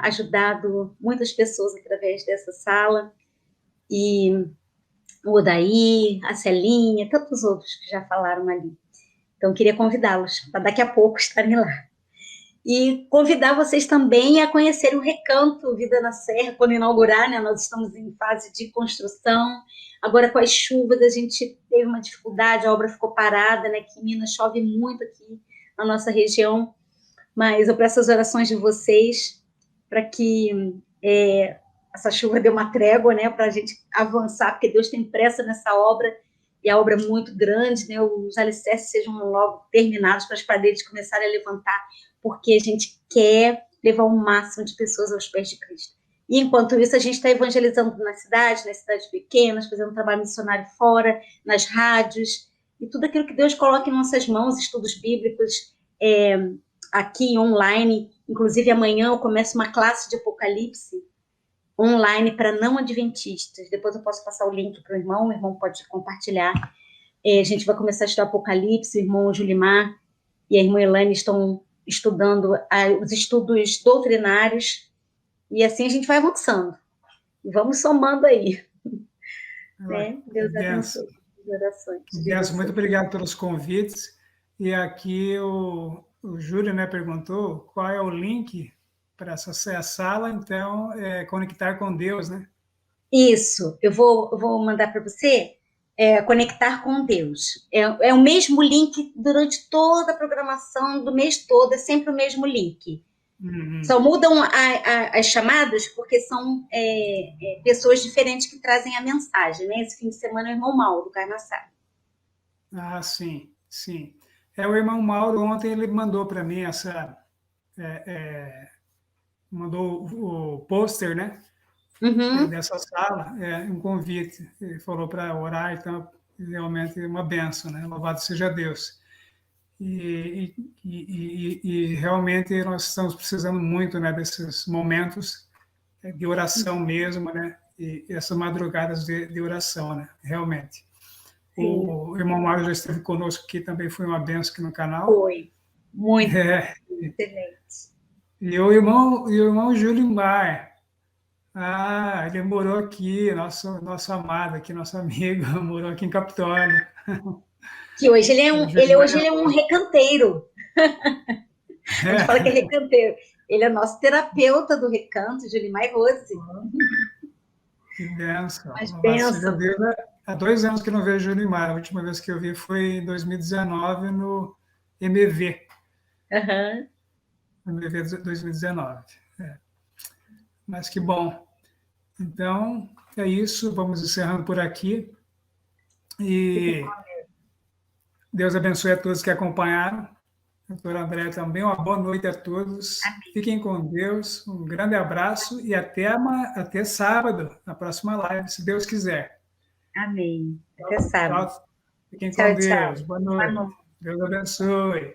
ajudado muitas pessoas através dessa sala, e o Odaí, a Celinha, tantos outros que já falaram ali. Então, queria convidá-los para daqui a pouco estarem lá. E convidar vocês também a conhecerem o Recanto Vida na Serra, quando inaugurar, né? Nós estamos em fase de construção. Agora, com as chuvas, a gente teve uma dificuldade, a obra ficou parada, né? Que em Minas chove muito aqui na nossa região. Mas eu peço as orações de vocês para que essa chuva dê uma trégua, né? Para a gente avançar, porque Deus tem pressa nessa obra, e a obra é muito grande, né? Os alicerces sejam logo terminados para as paredes começarem a levantar, porque a gente quer levar o máximo de pessoas aos pés de Cristo. E enquanto isso, a gente está evangelizando nas cidades pequenas, fazendo um trabalho missionário fora, nas rádios, e tudo aquilo que Deus coloca em nossas mãos, estudos bíblicos, aqui online. Inclusive, amanhã eu começo uma classe de Apocalipse online para não adventistas. Depois eu posso passar o link para o irmão pode compartilhar. A gente vai começar a estudar Apocalipse, o irmão Julimar e a irmã Elaine estão estudando os estudos doutrinários, e assim a gente vai avançando. E vamos somando aí. Né? Deus abençoe as orações. Deus, muito obrigado pelos convites. E aqui o Júlio, né, perguntou qual é o link para acessar a sala, então, Conectar com Deus, né? Isso, eu vou mandar para você, Conectar com Deus. É o mesmo link durante toda a programação do mês todo, é sempre o mesmo link. Uhum. Só mudam as chamadas, porque são pessoas diferentes que trazem a mensagem, né? Esse fim de semana é o irmão Mauro, do Carnassal. Ah, sim, sim. O irmão Mauro, ontem ele mandou para mim mandou o pôster, né? Uhum. Dessa sala, um convite. Ele falou para orar, então, realmente é uma benção, né? Louvado seja Deus. E realmente nós estamos precisando muito, né, desses momentos de oração mesmo, né? E essas madrugadas de oração, né? Realmente. O irmão Mário já esteve conosco aqui, também foi uma benção aqui no canal. Foi, muito excelente. E o irmão Júlio Mar, ele morou aqui, nosso amado aqui, nosso amigo, morou aqui em Capitólio. Que hoje ele é um recanteiro. A gente fala que é recanteiro. Ele é nosso terapeuta do recanto, Julimar e Rose. Que benção. Mas benção. Há 2 anos que não vejo o Julimar. A última vez que eu vi foi em 2019 no MEV. Uhum. MEV 2019. Mas que bom. Então, é isso. Vamos encerrando por aqui. E Deus abençoe a todos que acompanharam. Doutor André também, uma boa noite a todos. Amém. Fiquem com Deus, um grande abraço e até sábado, na próxima live, se Deus quiser. Amém. Até sábado. Fiquem com Deus. Boa noite. Deus abençoe.